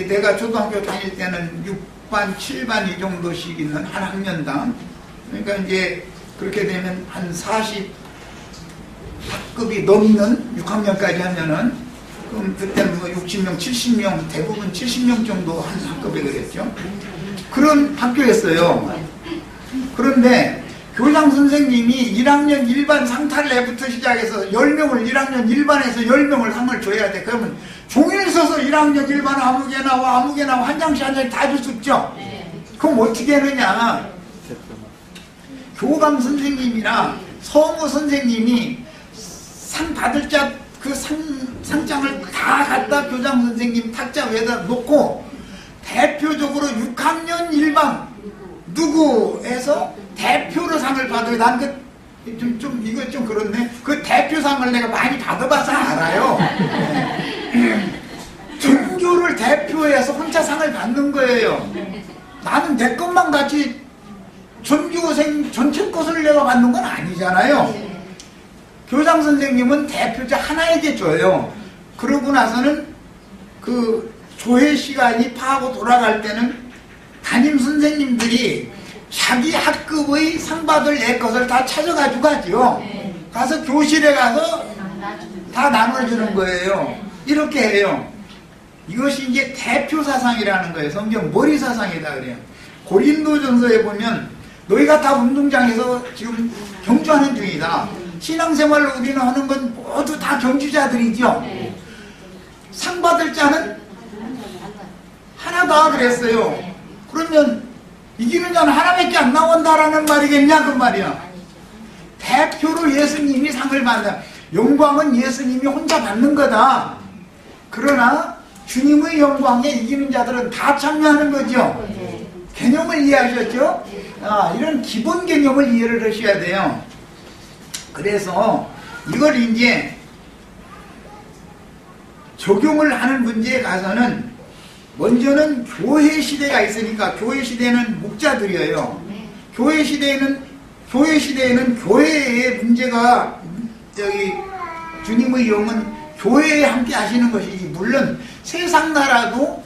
내가 초등학교 다닐 때는 6반, 7반 이 정도씩 있는 한 학년당, 그러니까 이제 그렇게 되면 한 40학급이 넘는 6학년까지 하면은, 그럼 그때는 60명, 70명, 대부분 70명 정도 한 학급에 그랬죠. 그런 학교였어요. 그런데 교장 선생님이 1학년 1반 상탈래부터 시작해서 10명을 1학년 1반에서 10명을 상을 줘야 돼. 그러면 종일 서서 1학년 1반 아무개 나와 한 장씩 한 장씩 다 줄 수 없죠. 그럼 어떻게 하느냐. 교감 선생님이나 서무 선생님이 상 받을 자 그 상장을 다 갖다 교장 선생님 탁자 위에다 놓고 대표적으로 6학년 1반 누구에서 대표로 상을 받아요. 난 이거 좀 그렇네. 그 대표상을 내가 많이 받아봐서 알아요. 전교를 대표해서 혼자 상을 받는 거예요. 나는 내 것만 같이 전교생 전체 것을 내가 받는 건 아니잖아요. 교장 선생님은 대표자 하나에게 줘요. 그러고 나서는 그 조회 시간이 파하고 돌아갈 때는 담임 선생님들이 자기 학급의 상 받을 내 것을 다 찾아가지고 가죠. 가서 교실에 가서 다 나눠주는 거예요. 이렇게 해요. 이것이 이제 대표사상이라는 거예요. 성경 머리사상이다 그래요. 고린도전서에 보면 너희가 다 운동장에서 지금 경주하는 중이다. 신앙생활로 우리는 하는 건 모두 다 경주자들이죠. 상 받을 자는 하나다 그랬어요. 그러면 이기는 자는 하나밖에 안 나온다라는 말이겠냐 그 말이야. 대표로 예수님이 상을 받는다. 영광은 예수님이 혼자 받는 거다. 그러나 주님의 영광에 이기는 자들은 다 참여하는 거죠. 개념을 이해하셨죠? 이런 기본 개념을 이해를 하셔야 돼요. 그래서 이걸 이제 적용을 하는 문제에 가서는 먼저는 교회 시대가 있으니까 교회 시대는 목자들이에요. 교회 시대에는 교회의 문제가 여기 주님의 영은 교회에 함께 하시는 것이지, 물론 세상 나라도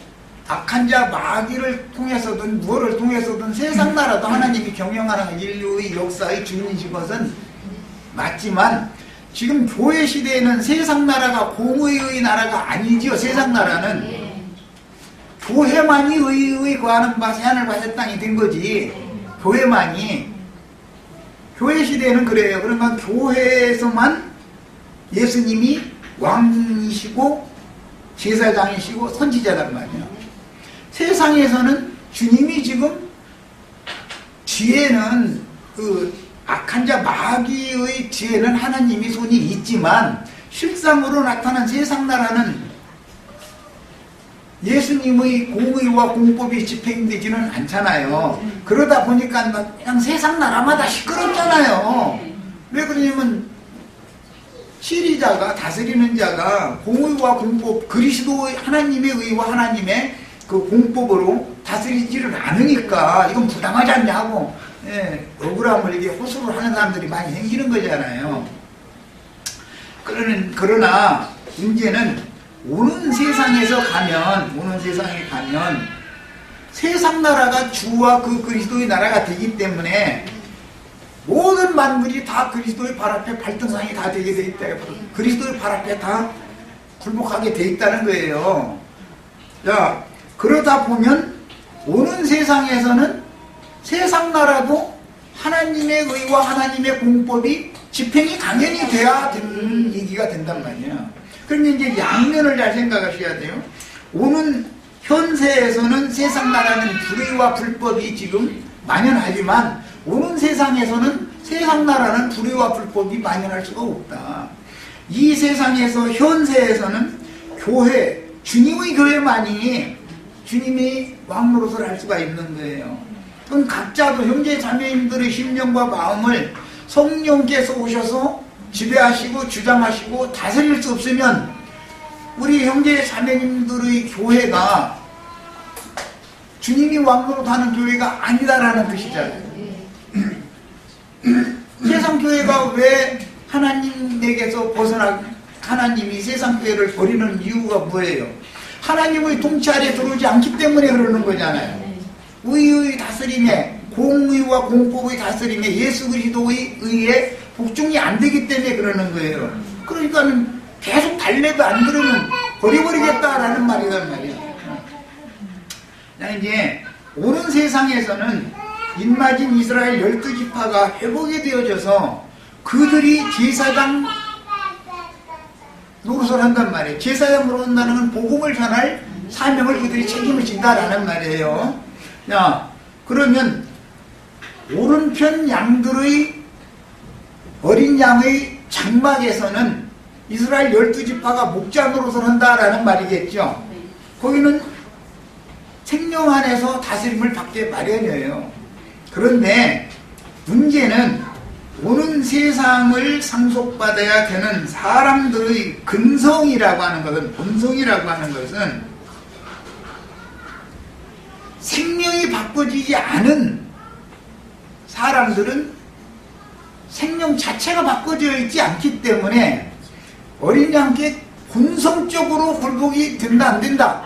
악한 자 마귀를 통해서든 무엇을 통해서든 세상 나라도 하나님이 경영하는 인류의 역사의 주인이신 것은 맞지만, 지금 교회 시대에는 세상 나라가 공의의 나라가 아니지요. 세상 나라는 교회만이 의의 거하는 바 새하늘과 새 땅이 된 거지. 교회만이. 교회 시대에는 그래요. 그러니까 교회에서만 예수님이 왕이시고 제사장이시고 선지자란 말이에요. 세상에서는 주님이 지금 뒤에는 그 악한 자 마귀의 뒤에는 하나님이 손이 있지만, 실상으로 나타난 세상 나라는 예수님의 공의와 공법이 집행되지는 않잖아요. 그러다 보니까 그냥 세상 나라마다 시끄럽잖아요. 왜 그러냐면 시리자가, 다스리는 자가 공의와 공법, 그리스도의 하나님의 의와 하나님의 그 공법으로 다스리지를 않으니까 이건 부당하지 않냐 하고, 억울함을 이게 호소를 하는 사람들이 많이 생기는 거잖아요. 그러나 문제는 오는 세상에 가면 세상 나라가 주와 그 그리스도의 나라가 되기 때문에 모든 만물이 다 그리스도의 발 앞에 발등상이 다 되게 돼 있다. 그리스도의 발 앞에 다 굴복하게 돼 있다는 거예요. 자, 그러다 보면 오는 세상에서는 세상 나라도 하나님의 의와 하나님의 공법이 집행이 당연히 돼야 되는 얘기가 된단 말이에요. 그런데 이제 양면을 잘 생각하셔야 돼요. 오는 현세에서는 세상 나라는 불의와 불법이 지금 만연하지만 오는 세상에서는 세상 나라는 불의와 불법이 만연할 수가 없다. 이 세상에서 현세에서는 교회, 주님의 교회만이 주님이 왕노릇을 할 수가 있는 거예요. 그럼 각자도 형제 자매님들의 심령과 마음을 성령께서 오셔서 지배하시고 주장하시고 다스릴 수 없으면 우리 형제 자매님들의 교회가 주님이 왕노릇하는 교회가 아니다라는 뜻이잖아요. 세상 교회가 왜 하나님에게서 벗어나 하나님이 세상 교회를 버리는 이유가 뭐예요? 하나님의 통치 아래 들어오지 않기 때문에 그러는 거잖아요. 의의 다스림에, 공의와 공법의 다스림에 예수 그리스도의 의에 복종이 안 되기 때문에 그러는 거예요. 그러니까 계속 달래도 안 들으면 버려버리겠다라는 말이란 말이에요. 이제 오는 세상에서는 인마진 이스라엘 12지파가 회복이 되어져서 그들이 제사장 노릇을 한단 말이에요. 제사장 노릇을 한다는 건 복음을 전할 사명을 그들이 책임을 진다라는 말이에요. 자, 그러면 오른편 양들의 어린 양의 장막에서는 이스라엘 12지파가 목자 노릇을 한다라는 말이겠죠. 거기는 생명 안에서 다스림을 받게 마련이에요. 그런데 문제는 오는 세상을 상속받아야 되는 사람들의 근성이라고 하는 것은, 본성이라고 하는 것은 생명이 바꿔지지 않은 사람들은 생명 자체가 바꿔져 있지 않기 때문에 어린 양께 본성적으로 굴복이 된다 안 된다?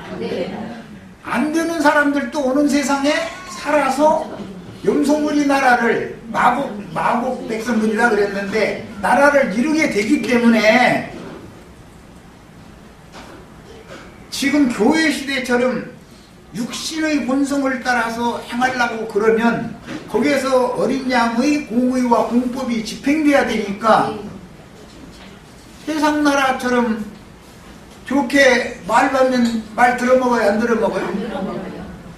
안 되는 사람들도 오는 세상에 살아서 염소무리 나라를 마곡 백성들이라 그랬는데 나라를 이루게 되기 때문에 지금 교회 시대처럼 육신의 본성을 따라서 행하려고 그러면 거기에서 어린 양의 공의와 공법이 집행돼야 되니까 세상 나라처럼 좋게 말 받으면 말 들어먹어요, 안 들어먹어요?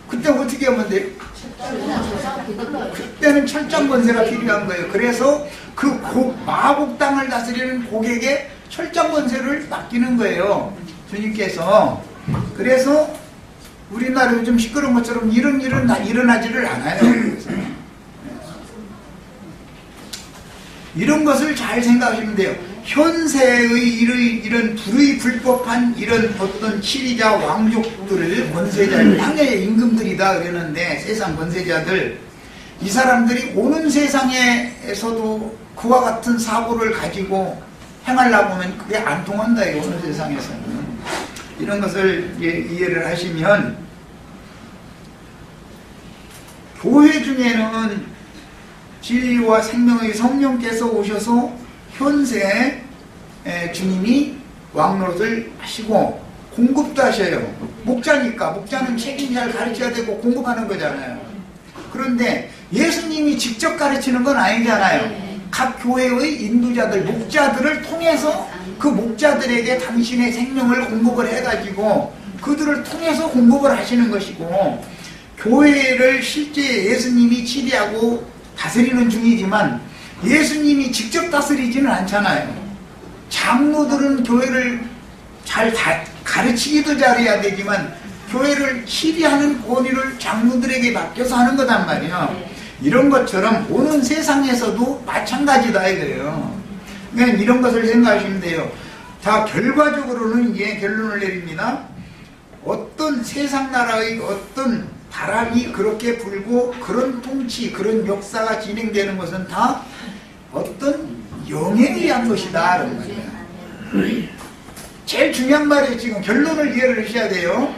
그때 어떻게 하면 돼요? 그때는 철장 권세가 필요한 거예요. 그래서 그 마곡 땅을 다스리는 고객에 철장 권세를 맡기는 거예요, 주님께서. 그래서 우리나라 요즘 시끄러운 것처럼 이런 일은 일어나지를 않아요. 이런 것을 잘 생각하시면 돼요. 현세의 이런 불의 불법한 이런 어떤 치리자 왕족들을 권세자들, 땅의 임금들이다 그러는데 세상 권세자들, 이 사람들이 오는 세상에서도 그와 같은 사고를 가지고 행하려고 하면 그게 안 통한다, 이 오는 세상에서는. 이런 것을 이해를 하시면 교회 중에는 진리와 생명의 성령께서 오셔서 현세 주님이 왕노릇을 하시고 공급도 하셔요. 목자니까 목자는 책임 잘 가르쳐야 되고 공급하는 거잖아요. 그런데 예수님이 직접 가르치는 건 아니잖아요. 각 교회의 인도자들, 목자들을 통해서 그 목자들에게 당신의 생명을 공급을 해가지고 그들을 통해서 공급을 하시는 것이고, 교회를 실제 예수님이 치리하고 다스리는 중이지만 예수님이 직접 다스리지는 않잖아요. 장로들은 교회를 잘 가르치기도 잘해야 되지만 교회를 치리하는 권위를 장로들에게 맡겨서 하는 거단 말이에요. 이런 것처럼 오는 세상에서도 마찬가지다 이거예요. 그러니까 이런 것을 생각하시면 돼요. 자, 결과적으로는 이제 결론을 내립니다. 어떤 세상 나라의 어떤 바람이 그렇게 불고 그런 통치, 그런 역사가 진행되는 것은 다 어떤 영에 의한 것이다 라는 거예요. 제일 중요한 말이 지금 결론을 이해를 하셔야 돼요.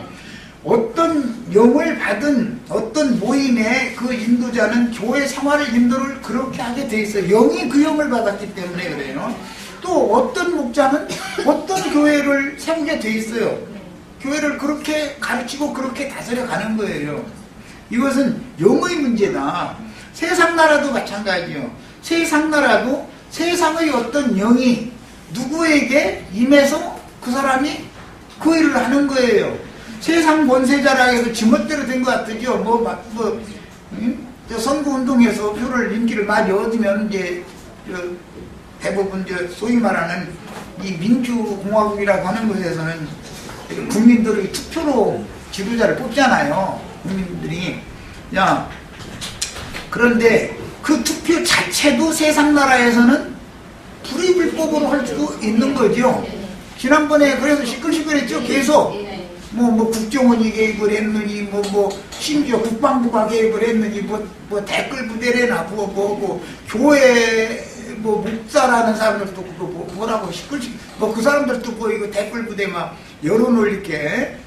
어떤 영을 받은 어떤 모임의 그 인도자는 교회 생활을 인도를 그렇게 하게 돼 있어요. 영이 그 영을 받았기 때문에 그래요. 또 어떤 목자는 어떤 교회를 세우게 돼 있어요. 교회를 그렇게 가르치고 그렇게 다스려 가는 거예요. 이것은 영의 문제다. 세상 나라도 마찬가지요. 세상 나라도 세상의 어떤 영이 누구에게 임해서 그 사람이 그 일을 하는 거예요. 세상 권세자라 해서 지멋대로 된 것 같으죠. 선거운동에서 표를 인기를 많이 얻으면 이제 대부분 소위 말하는 이 민주공화국이라고 하는 곳에서는 국민들의 투표로 지도자를 뽑잖아요. 국민들이. 야, 그런데 그 투표 자체도 세상 나라에서는 불의불법으로 할 수도 있는 거죠. 지난번에 그래서 시끌시끌했죠. 계속 국정원이 개입을 했느니 심지어 국방부가 개입을 했느니 댓글 부대래나 교회 목사라는 사람들도 뭐라고 시끌시끌 그 사람들도 이거 댓글 부대 막 여론을 이렇게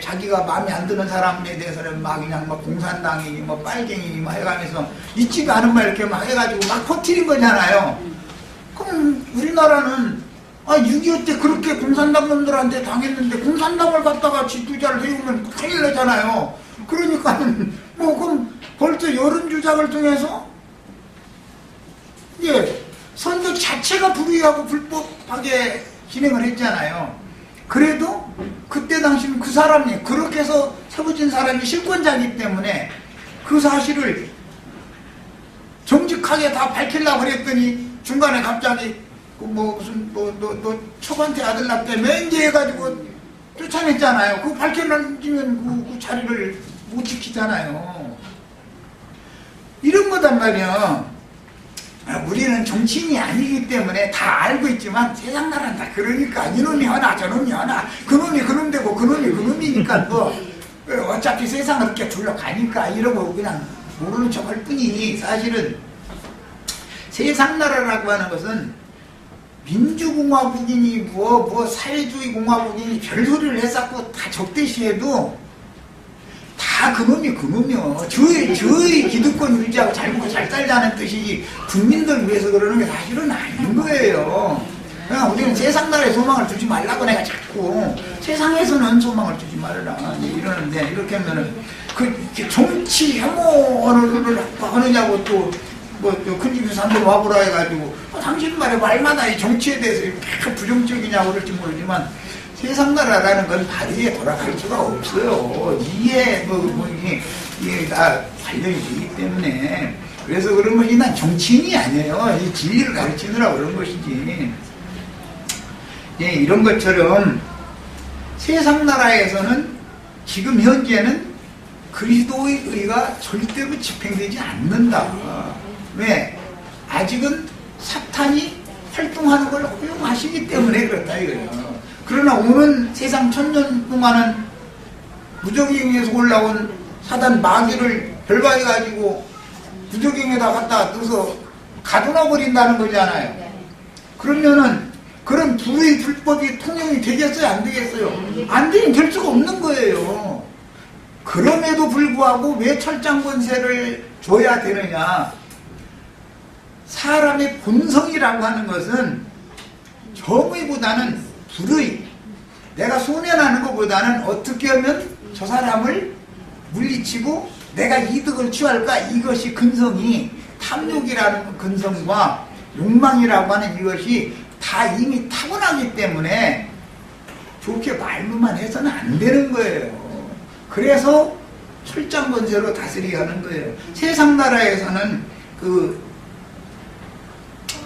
자기가 마음에 안 드는 사람에 대해서는 막 그냥 공산당이니 빨갱이니 해가면서 있지도 않은 말 이렇게 막 해가지고 막 퍼뜨린 거잖아요. 그럼 우리나라는 6.25 때 그렇게 공산당 놈들한테 당했는데 공산당을 갖다가 지도자를 세우면 큰일 나잖아요. 그러니까는 그럼 벌써 여론조작을 통해서 선거 자체가 불의하고 불법하게 진행을 했잖아요. 그래도 그때 당시는 그 사람이 그렇게 해서 세워진 사람이 실권자이기 때문에 그 사실을 정직하게 다 밝히려고 그랬더니 중간에 갑자기 너 초반태 아들 낳때 면제해가지고 쫓아냈잖아요. 그거 밝혀내면 그 자리를 못 지키잖아요. 이런 거단 말이야. 우리는 정치인이 아니기 때문에 다 알고 있지만 세상 나라는 다 그러니까 이놈이 하나 저놈이 하나 그놈이 그놈 되고 그놈이 그놈이니까 어차피 세상을 이렇게 둘러가니까 이러고 그냥 모르는 척 할 뿐이니 사실은 세상 나라라고 하는 것은 민주공화국이니 사회주의 공화국이니 별소리를 해서 다 적대시해도 다 그놈이요. 저의 기득권 유지하고 잘 먹고 잘 살자는 뜻이지 국민들 위해서 그러는 게 사실은 아닌 거예요. 그냥 우리는 세상 나라에 소망을 두지 말라고 내가 자꾸 세상에서는 소망을 두지 말아라 이러는데 이렇게 하면은 정치 혐오를 하느냐고 큰 집에서 사람들 와보라 해가지고 당신 말에 말마다 이 정치에 대해서 이렇게 부정적이냐고 그럴지 모르지만 세상 나라라는 건 다리에 돌아갈 수가 없어요. 이게 이게 다 관련이 되기 때문에 그래서 그런 것이 난 정치인이 아니에요. 이 진리를 가르치느라고 그런 것이지. 이런 것처럼 세상 나라에서는 지금 현재는 그리스도의 의가 절대로 집행되지 않는다. 왜? 아직은 사탄이 활동하는 걸 허용하시기 때문에 그렇다 이거예요. 그러나 오는 세상 1000년 동안은 무적행에서 올라온 사단 마귀를 결박해가지고 무적행에다 갖다 넣어서 가둬놔 버린다는 거잖아요. 그러면은 그런 불의 불법이 통용이 되겠어요? 안 되겠어요? 안 되면 될 수가 없는 거예요. 그럼에도 불구하고 왜 철장 권세를 줘야 되느냐? 사람의 본성이라고 하는 것은 정의보다는 불의, 내가 손해나는 것보다는 어떻게 하면 저 사람을 물리치고 내가 이득을 취할까, 이것이 근성이 탐욕이라는 근성과 욕망이라고 하는 이것이 다 이미 타고나기 때문에 좋게 말로만 해서는 안 되는 거예요. 그래서 철장 권세로 다스리게 하는 거예요. 세상 나라에서는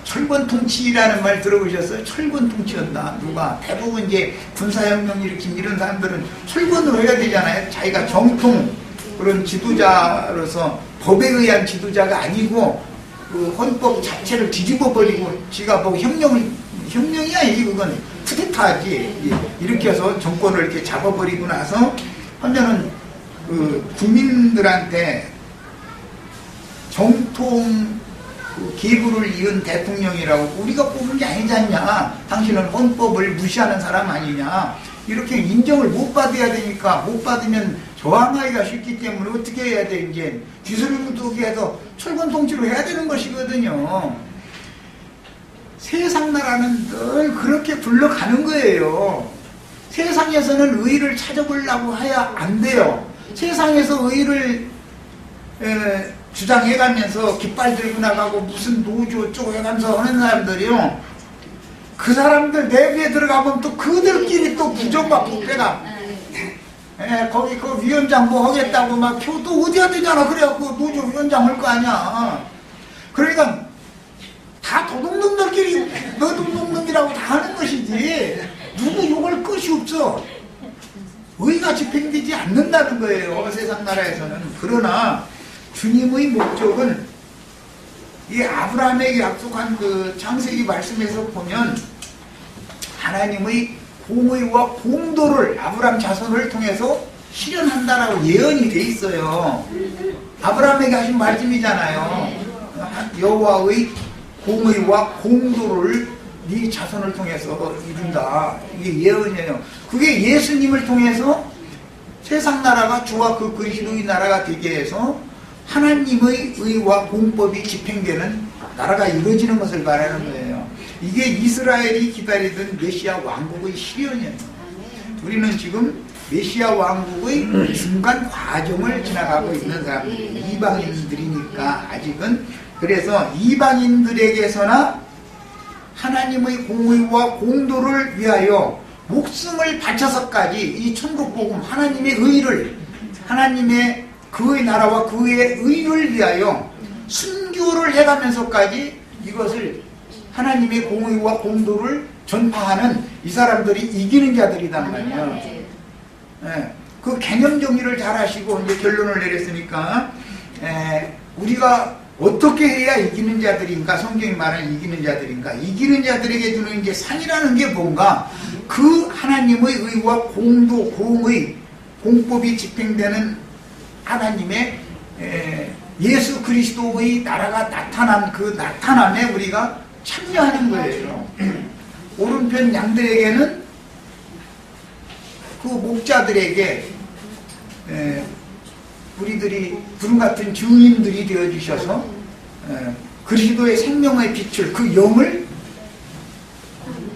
철권 통치라는 말 들어보셨어요? 철권 통치한다. 누가? 대부분 이제 군사혁명 일으킨 이런 사람들은 철권으로 해야 되잖아요. 자기가 정통 그런 지도자로서 법에 의한 지도자가 아니고 그 헌법 자체를 뒤집어버리고 지가 혁명이야 이게 그건 쿠데타지. 이렇게 해서 정권을 이렇게 잡아버리고 나서 하면은 국민들한테 정통 기부를 이은 대통령이라고 우리가 뽑은 게 아니지 않냐. 당신은 헌법을 무시하는 사람 아니냐. 이렇게 인정을 못 받아야 되니까 못 받으면 저항하기가 쉽기 때문에 어떻게 해야 돼 이제 뒤스름도게 해서 철권 통치로 해야 되는 것이거든요. 세상 나라는 늘 그렇게 굴러가는 거예요. 세상에서는 의의를 찾아보려고 해야 안 돼요. 세상에서 의의를 주장해가면서 깃발 들고 나가고 무슨 노조 어쩌고 해가면서 하는 사람들이요. 그 사람들 내부에 들어가면 또 그들끼리 또 부정과 부패가 거기 그 위원장 뭐 하겠다고 막 표도 어디야 되잖아. 그래갖고 노조 위원장 할 거 아니야. 그러니까 다 도둑놈들끼리 너도둑놈이라고 다 하는 것이지 누구 욕할 것이 없어. 의가 집행되지 않는다는 거예요. 세상 나라에서는. 그러나 주님의 목적은 이 아브라함에게 약속한 그 창세기 말씀에서 보면 하나님의 공의와 공도를 아브라함 자손을 통해서 실현한다라고 예언이 돼 있어요. 아브라함에게 하신 말씀이잖아요. 여호와의 공의와 공도를 네 자손을 통해서 이룬다. 이게 예언이에요. 그게 예수님을 통해서 세상 나라가 주와 그 그리스도의 나라가 되게 해서 하나님의 의와 공법이 집행되는 나라가 이루어지는 것을 말하는 거예요. 이게 이스라엘이 기다리던 메시아 왕국의 실현이에요. 우리는 지금 메시아 왕국의 중간 과정을 지나가고 있는 사람들이 이방인들이니까 아직은. 그래서 이방인들에게서나 하나님의 공의와 공도를 위하여 목숨을 바쳐서까지 이 천국복음 하나님의 의를 하나님의 그의 나라와 그의 의를 위하여 순교를 해가면서까지 이것을 하나님의 공의와 공도를 전파하는 이 사람들이 이기는 자들이란 말이에요. 예, 그 개념 정리를 잘 하시고 이제 결론을 내렸으니까 우리가 어떻게 해야 이기는 자들인가? 성경이 말하는 이기는 자들인가? 이기는 자들에게 주는 이제 상이라는 게 뭔가? 그 하나님의 의와 공도, 공의, 공법이 집행되는 하나님의 예수 그리스도의 나라가 나타난 그 나타남에 우리가 참여하는 거예요. 오른편 양들에게는 그 목자들에게 우리들이 구름 같은 증인들이 되어주셔서 그리스도의 생명의 빛을 그 영을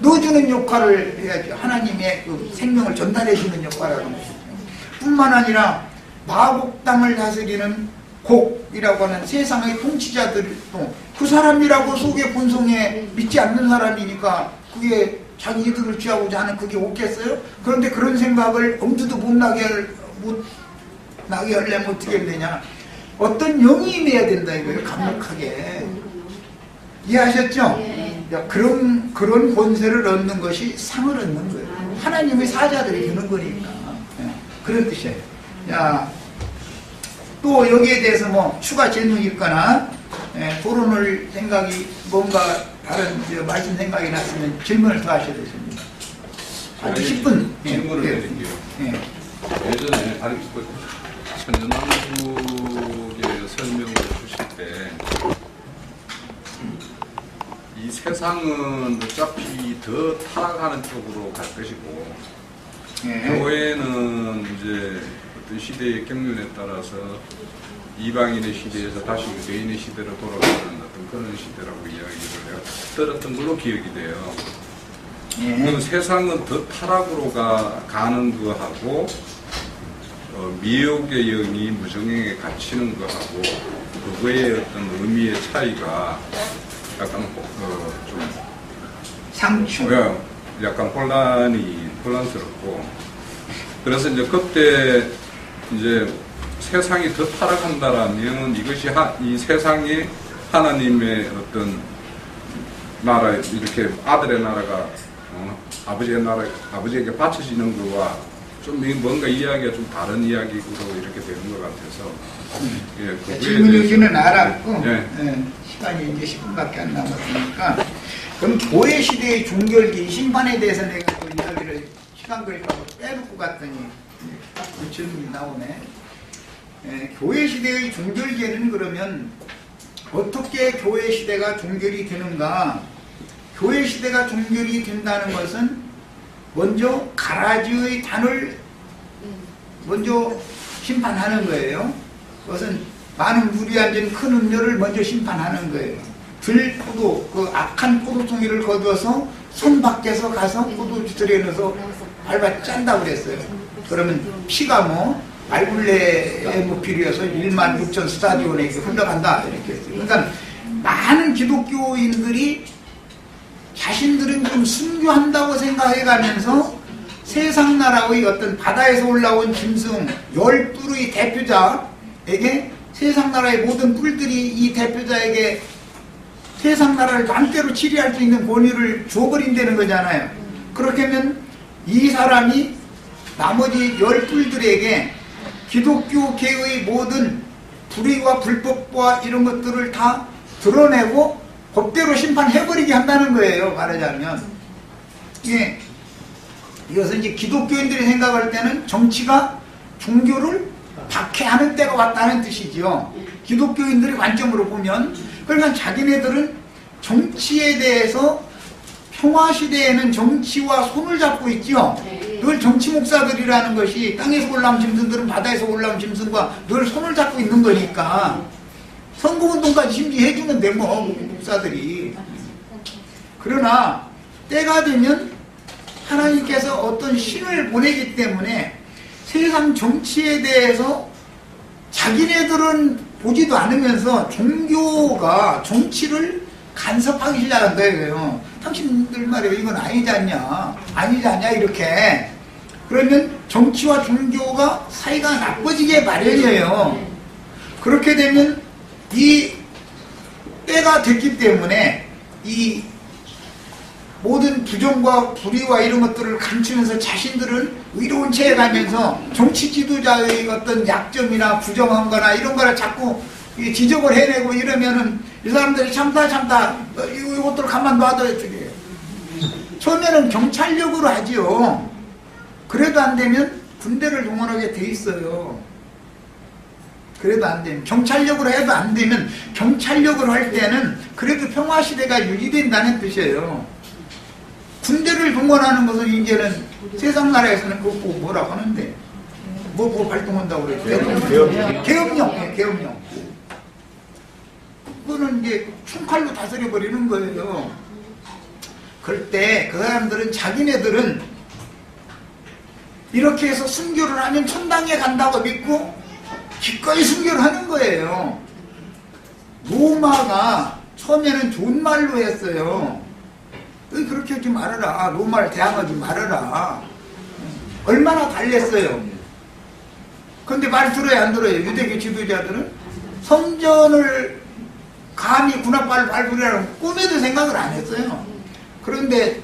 넣어주는 역할을 해야죠. 하나님의 그 생명을 전달해주는 역할을 하는 것이죠. 뿐만 아니라 마곡 땅을 다스리는 곡이라고 하는 세상의 통치자들도 그 사람이라고 속의 본성에 믿지 않는 사람이니까 그게 자기 이득을 취하고자 하는 그게 없겠어요? 그런데 그런 생각을 엄두도 못 나게 하려면 어떻게 되냐? 어떤 영이 임해야 된다 이거예요. 강력하게. 이해하셨죠? 그런 권세를 얻는 것이 상을 얻는 거예요. 하나님의 사자들이 되는 거니까. 그런 뜻이에요. 자, 또 여기에 대해서 뭐 추가 질문이 있거나 토론을 생각이 뭔가 다른 말씀 생각이 났으면 질문을 더 하셔야 되십니다. 아주 10분. 질문을 드릴게요. 예전에 천연왕국의 설명을 주실 때 이 세상은 어차피 더 타락하는 쪽으로 갈 것이고 교회는 이제 어떤 시대의 경륜에 따라서 이방인의 시대에서 다시 유대인의 시대로 돌아가는 어떤 그런 시대라고 이야기를 내가 들었던 걸로 기억이 돼요. 그 세상은 더 타락으로 가는 거하고 미혹의 영이 무정행에 갇히는 거하고 그거의 어떤 의미의 차이가 약간 좀 상충. 약간 혼란스럽고 그래서 이제 그때 이제 세상이 더 타락한다라면 이것이 이 세상이 하나님의 어떤 나라 이렇게 아들의 나라가 아버지에게 바쳐지는 거와 좀 뭔가 이야기가 좀 다른 이야기로 이렇게 되는 것 같아서 질문 의지는 알았고 시간이 이제 10분밖에 안 남았으니까 그럼 고해 시대의 종결기 심판에 대해서 내가 그 이야기를 시간 걸리고 빼놓고 갔더니 그 질문이 나오네. 교회 시대의 종결기에는 그러면 어떻게 교회 시대가 종결이 되는가? 교회 시대가 종결이 된다는 것은 먼저 가라지의 단을 먼저 심판하는 거예요. 그것은 많은 물이 앉은 큰 음료를 먼저 심판하는 거예요. 들포도 그 악한 포도송이를 거두어서 손 밖에서 가서 포도주 들여넣어서 밟아 짠다고 그랬어요. 그러면 피가 뭐 말굴레에 무필이어서 1만 6천 스타디온에 흘러간다 이렇게 했어요. 그러니까 많은 기독교인들이 자신들은 좀 순교한다고 생각해가면서 세상 나라의 어떤 바다에서 올라온 짐승 12의 대표자에게 세상 나라의 모든 뿔들이 이 대표자에게 세상 나라를 맘대로 치리할 수 있는 권위를 줘버린다는 거잖아요. 그렇게 하면 이 사람이 나머지 10뿔들에게 기독교계의 모든 불의와 불법과 이런 것들을 다 드러내고 법대로 심판해버리게 한다는 거예요. 말하자면. 예. 이것은 이제 기독교인들이 생각할 때는 정치가 종교를 박해하는 때가 왔다는 뜻이지요. 기독교인들의 관점으로 보면. 그러니까 자기네들은 정치에 대해서 평화시대에는 정치와 손을 잡고 있죠. 늘 정치 목사들이라는 것이 땅에서 올라온 짐승들은 바다에서 올라온 짐승과 늘 손을 잡고 있는 거니까 선거운동까지 심지어 해주는데 뭐 목사들이. 그러나 때가 되면 하나님께서 어떤 신을 보내기 때문에 세상 정치에 대해서 자기네들은 보지도 않으면서 종교가 정치를 간섭하기 시작한 거예요. 당신들 말이에요. 이건 아니지 않냐. 아니지 않냐 이렇게. 그러면 정치와 종교가 사이가 나빠지게 마련이에요. 그렇게 되면 이 때가 됐기 때문에 이 모든 부정과 불의와 이런 것들을 감추면서 자신들은 의로운 채에 가면서 정치 지도자의 어떤 약점이나 부정한 거나 이런 거를 자꾸 지적을 해내고 이러면은 이 사람들이 참다 이것들을 가만 놔둬야 되게. 처음에는 경찰력으로 하지요. 그래도 안 되면 군대를 동원하게 돼 있어요. 그래도 안 되면 경찰력으로 해도 안 되면 경찰력으로 할 때는 그래도 평화시대가 유지된다는 뜻이에요. 군대를 동원하는 것은 이제는 세상 나라에서는 그거 보고 뭐라고 하는데 뭐 발동한다고 그랬죠? 계엄령. 그거는 이제 총칼로 다스려 버리는 거예요. 그럴 때 그 사람들은 자기네들은 이렇게 해서 순교를 하면 천당에 간다고 믿고 기꺼이 순교를 하는 거예요. 로마가 처음에는 좋은 말로 했어요. 그렇게 하지 말아라. 로마를 대항하지 말아라. 얼마나 달랬어요. 그런데 말 들어야 안 들어요. 유대교 지도자들은 성전을 감히 군합발을 밟으려고 꿈에도 생각을 안 했어요. 그런데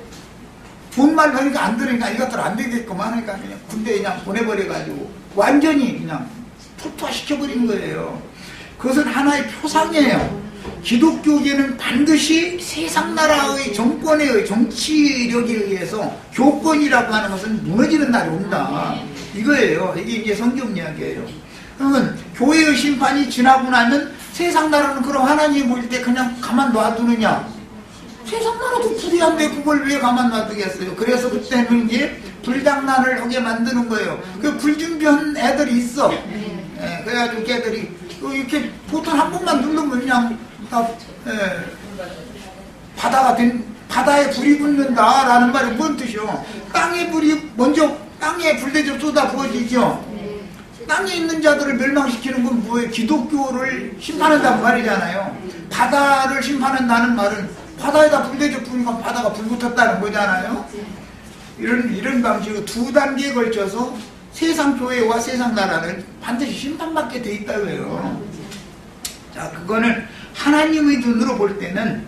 좋은 말 하니까 안 들으니까 이것들 안 되겠구만 하니까 그냥 군대에 그냥 보내버려가지고 완전히 그냥 토토화시켜버린 거예요. 그것은 하나의 표상이에요. 기독교계는 반드시 세상 나라의 정권의 정치력에 의해서 교권이라고 하는 것은 무너지는 날이 온다. 이거예요. 이게 이제 성경 이야기예요. 그러면 교회의 심판이 지나고 나면 세상 나라는 그럼 하나님이 보일 때 그냥 가만 놔두느냐? 세상 나라도 불의한데 그걸 왜 가만 놔두겠어요? 그래서 그때는 이제 불장난을 하게 만드는 거예요. 그 불준비한 애들이 있어. 예, 그래가지고 걔들이 이렇게 보통 한 번만 누르면 그냥 다 바다에 불이 붙는다라는 말이 뭔 뜻이요? 땅에 불이 먼저 땅에 불대접 쏟아 부어지죠. 땅에 있는 자들을 멸망시키는 건 뭐예요? 기독교를 심판한다는 말이잖아요. 바다를 심판한다는 말은 바다에다 불대접 부으니까 바다가 불붙었다는 거잖아요. 이런 방식으로 두 단계에 걸쳐서 세상 교회와 세상 나라는 반드시 심판받게 돼 있다고요. 자, 그거는 하나님의 눈으로 볼 때는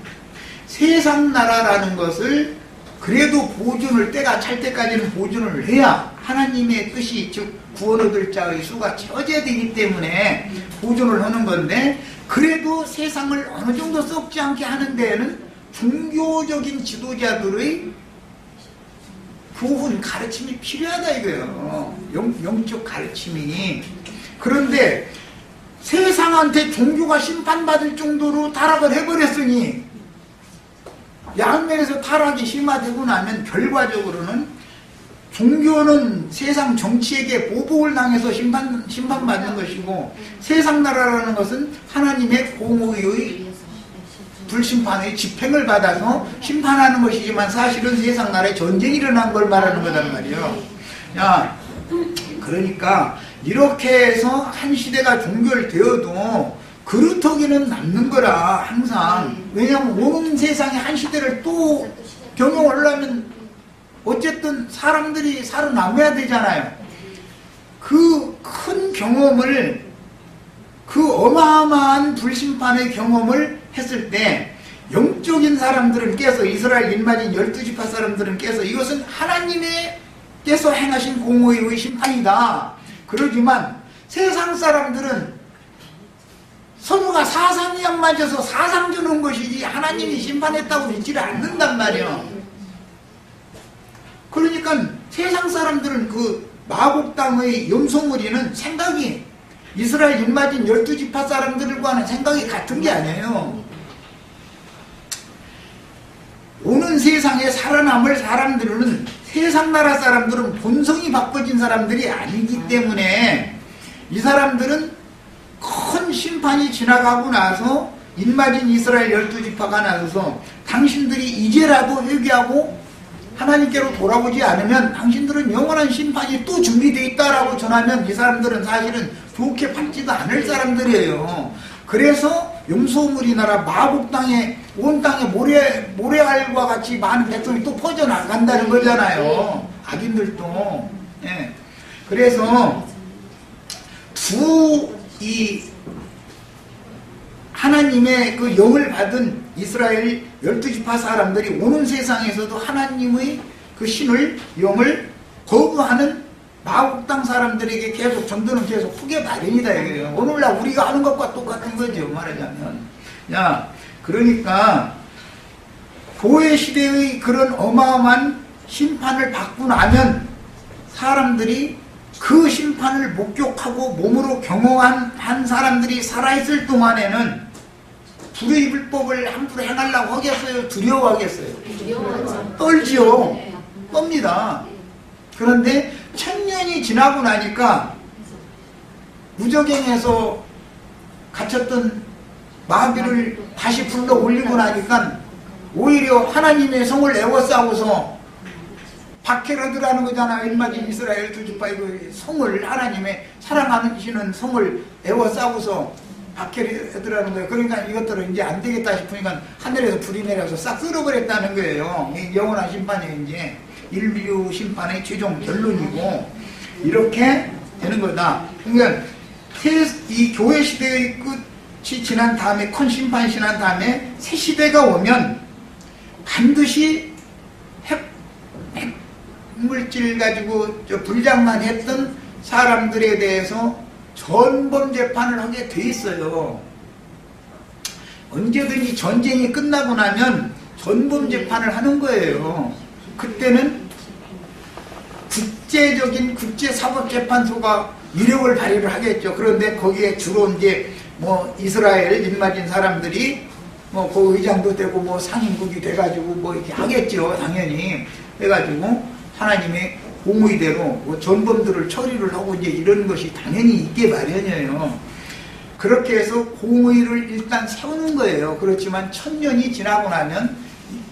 세상 나라라는 것을 그래도 보존을 때가 찰 때까지는 보존을 해야 하나님의 뜻이 즉 구원 얻을 자의 수가 채워져야 되기 때문에 보존을 하는 건데 그래도 세상을 어느 정도 썩지 않게 하는 데에는 종교적인 지도자들의 교훈, 가르침이 필요하다 이거예요. 영적 가르침이. 그런데 세상한테 종교가 심판받을 정도로 타락을 해버렸으니 양면에서 타락이 심화되고 나면 결과적으로는 종교는 세상 정치에게 보복을 당해서 심판받는 것이고 세상 나라라는 것은 하나님의 공의의 불심판의 집행을 받아서 심판하는 것이지만 사실은 세상 나라에 전쟁이 일어난 걸 말하는 거단 말이에요. 야, 그러니까 이렇게 해서 한 시대가 종결되어도 그루터기는 남는 거라 항상. 왜냐하면 오는 세상에 한 시대를 또 경영하려면 어쨌든 사람들이 살아남아야 되잖아요. 그 큰 경험을, 그 어마어마한 불심판의 경험을 했을 때 영적인 사람들은 깨서, 이스라엘 인마진 12지파 사람들은 깨서 이것은 하나님께서 행하신 공의의 심판이다. 그러지만 세상 사람들은 서로가 사상이 안 맞아서 사상 주는 것이지 하나님이 심판했다고 믿지를 않는단 말이야. 그러니까 세상 사람들은 그 마곡 땅의 염소무리는 생각이 이스라엘 인마진 12지파 사람들과는 생각이 같은 게 아니에요. 오는 세상에 살아남을 사람들은, 세상 나라 사람들은 본성이 바꿔진 사람들이 아니기 때문에 이 사람들은 큰 심판이 지나가고 나서 인마진 이스라엘 12지파가 나서서 당신들이 이제라도 회개하고 하나님께로 돌아오지 않으면 당신들은 영원한 심판이 또 준비되어 있다라고 전하면 이 사람들은 사실은 좋게 받지도 않을 사람들이에요. 그래서 염소무리 나라 마곡 땅에, 온 땅에 모래알과 같이 많은 백성이 또 퍼져나간다는 거잖아요. 악인들도. 예. 그래서 이 하나님의 그 영을 받은 이스라엘 12지파 사람들이 오는 세상에서도 하나님의 그 신을, 영을 거부하는 마곡 땅 사람들에게 계속 전도는 계속 후계 마련이다 이거예요. 오늘날 우리가 하는 것과 똑같은 거죠, 말하자면. 야, 그러니까 교회 시대의 그런 어마어마한 심판을 받고 나면 사람들이 그 심판을 목격하고 몸으로 경험한 사람들이 살아있을 동안에는 불의 불법을 함부로 행하려고 하겠어요? 두려워하겠어요? 두려워하죠. 떨지요. 떱니다. 그런데 1000년이 지나고 나니까 무적행에서 갇혔던 마귀를 다시 불러 올리고 나니까 오히려 하나님의 성을 애워싸고서 박해러드라는 거잖아. 일마진 이스라엘 12지파의 그 성을, 하나님의 사랑하시는 성을 애워싸고서 박해러드라는 거예요. 그러니까 이것들은 이제 안 되겠다 싶으니까 하늘에서 불이 내려서 싹 쓸어버렸다는 거예요. 영원한 심판이 이제 인류 심판의 최종 결론이고, 이렇게 되는 거다. 그러니까 이 교회 시대의 끝이 지난 다음에, 큰 심판이 지난 다음에 새 시대가 오면 반드시 핵물질 가지고 불장난 했던 사람들에 대해서 전범 재판을 하게 돼 있어요. 언제든지 전쟁이 끝나고 나면 전범 재판을 하는 거예요. 그때는 국제적인 국제사법재판소가 위력을 발휘를 하겠죠. 그런데 거기에 주로 이제 뭐 이스라엘 인마진 사람들이 뭐 그 의장도 되고 뭐 상임국이 돼가지고 뭐 이렇게 하겠죠. 당연히 해가지고 하나님의 공의대로 뭐 전범들을 처리를 하고 이제 이런 것이 당연히 있게 마련이에요. 그렇게 해서 공의를 일단 세우는 거예요. 그렇지만 1000년이 지나고 나면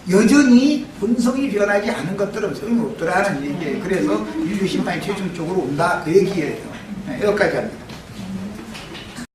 여전히 본성이 변하지 않은 것들은 소용없더라는 얘기예요. 그래서 인류 심판이 최종적으로 온다 그 얘기예요. 여기까지 합니다.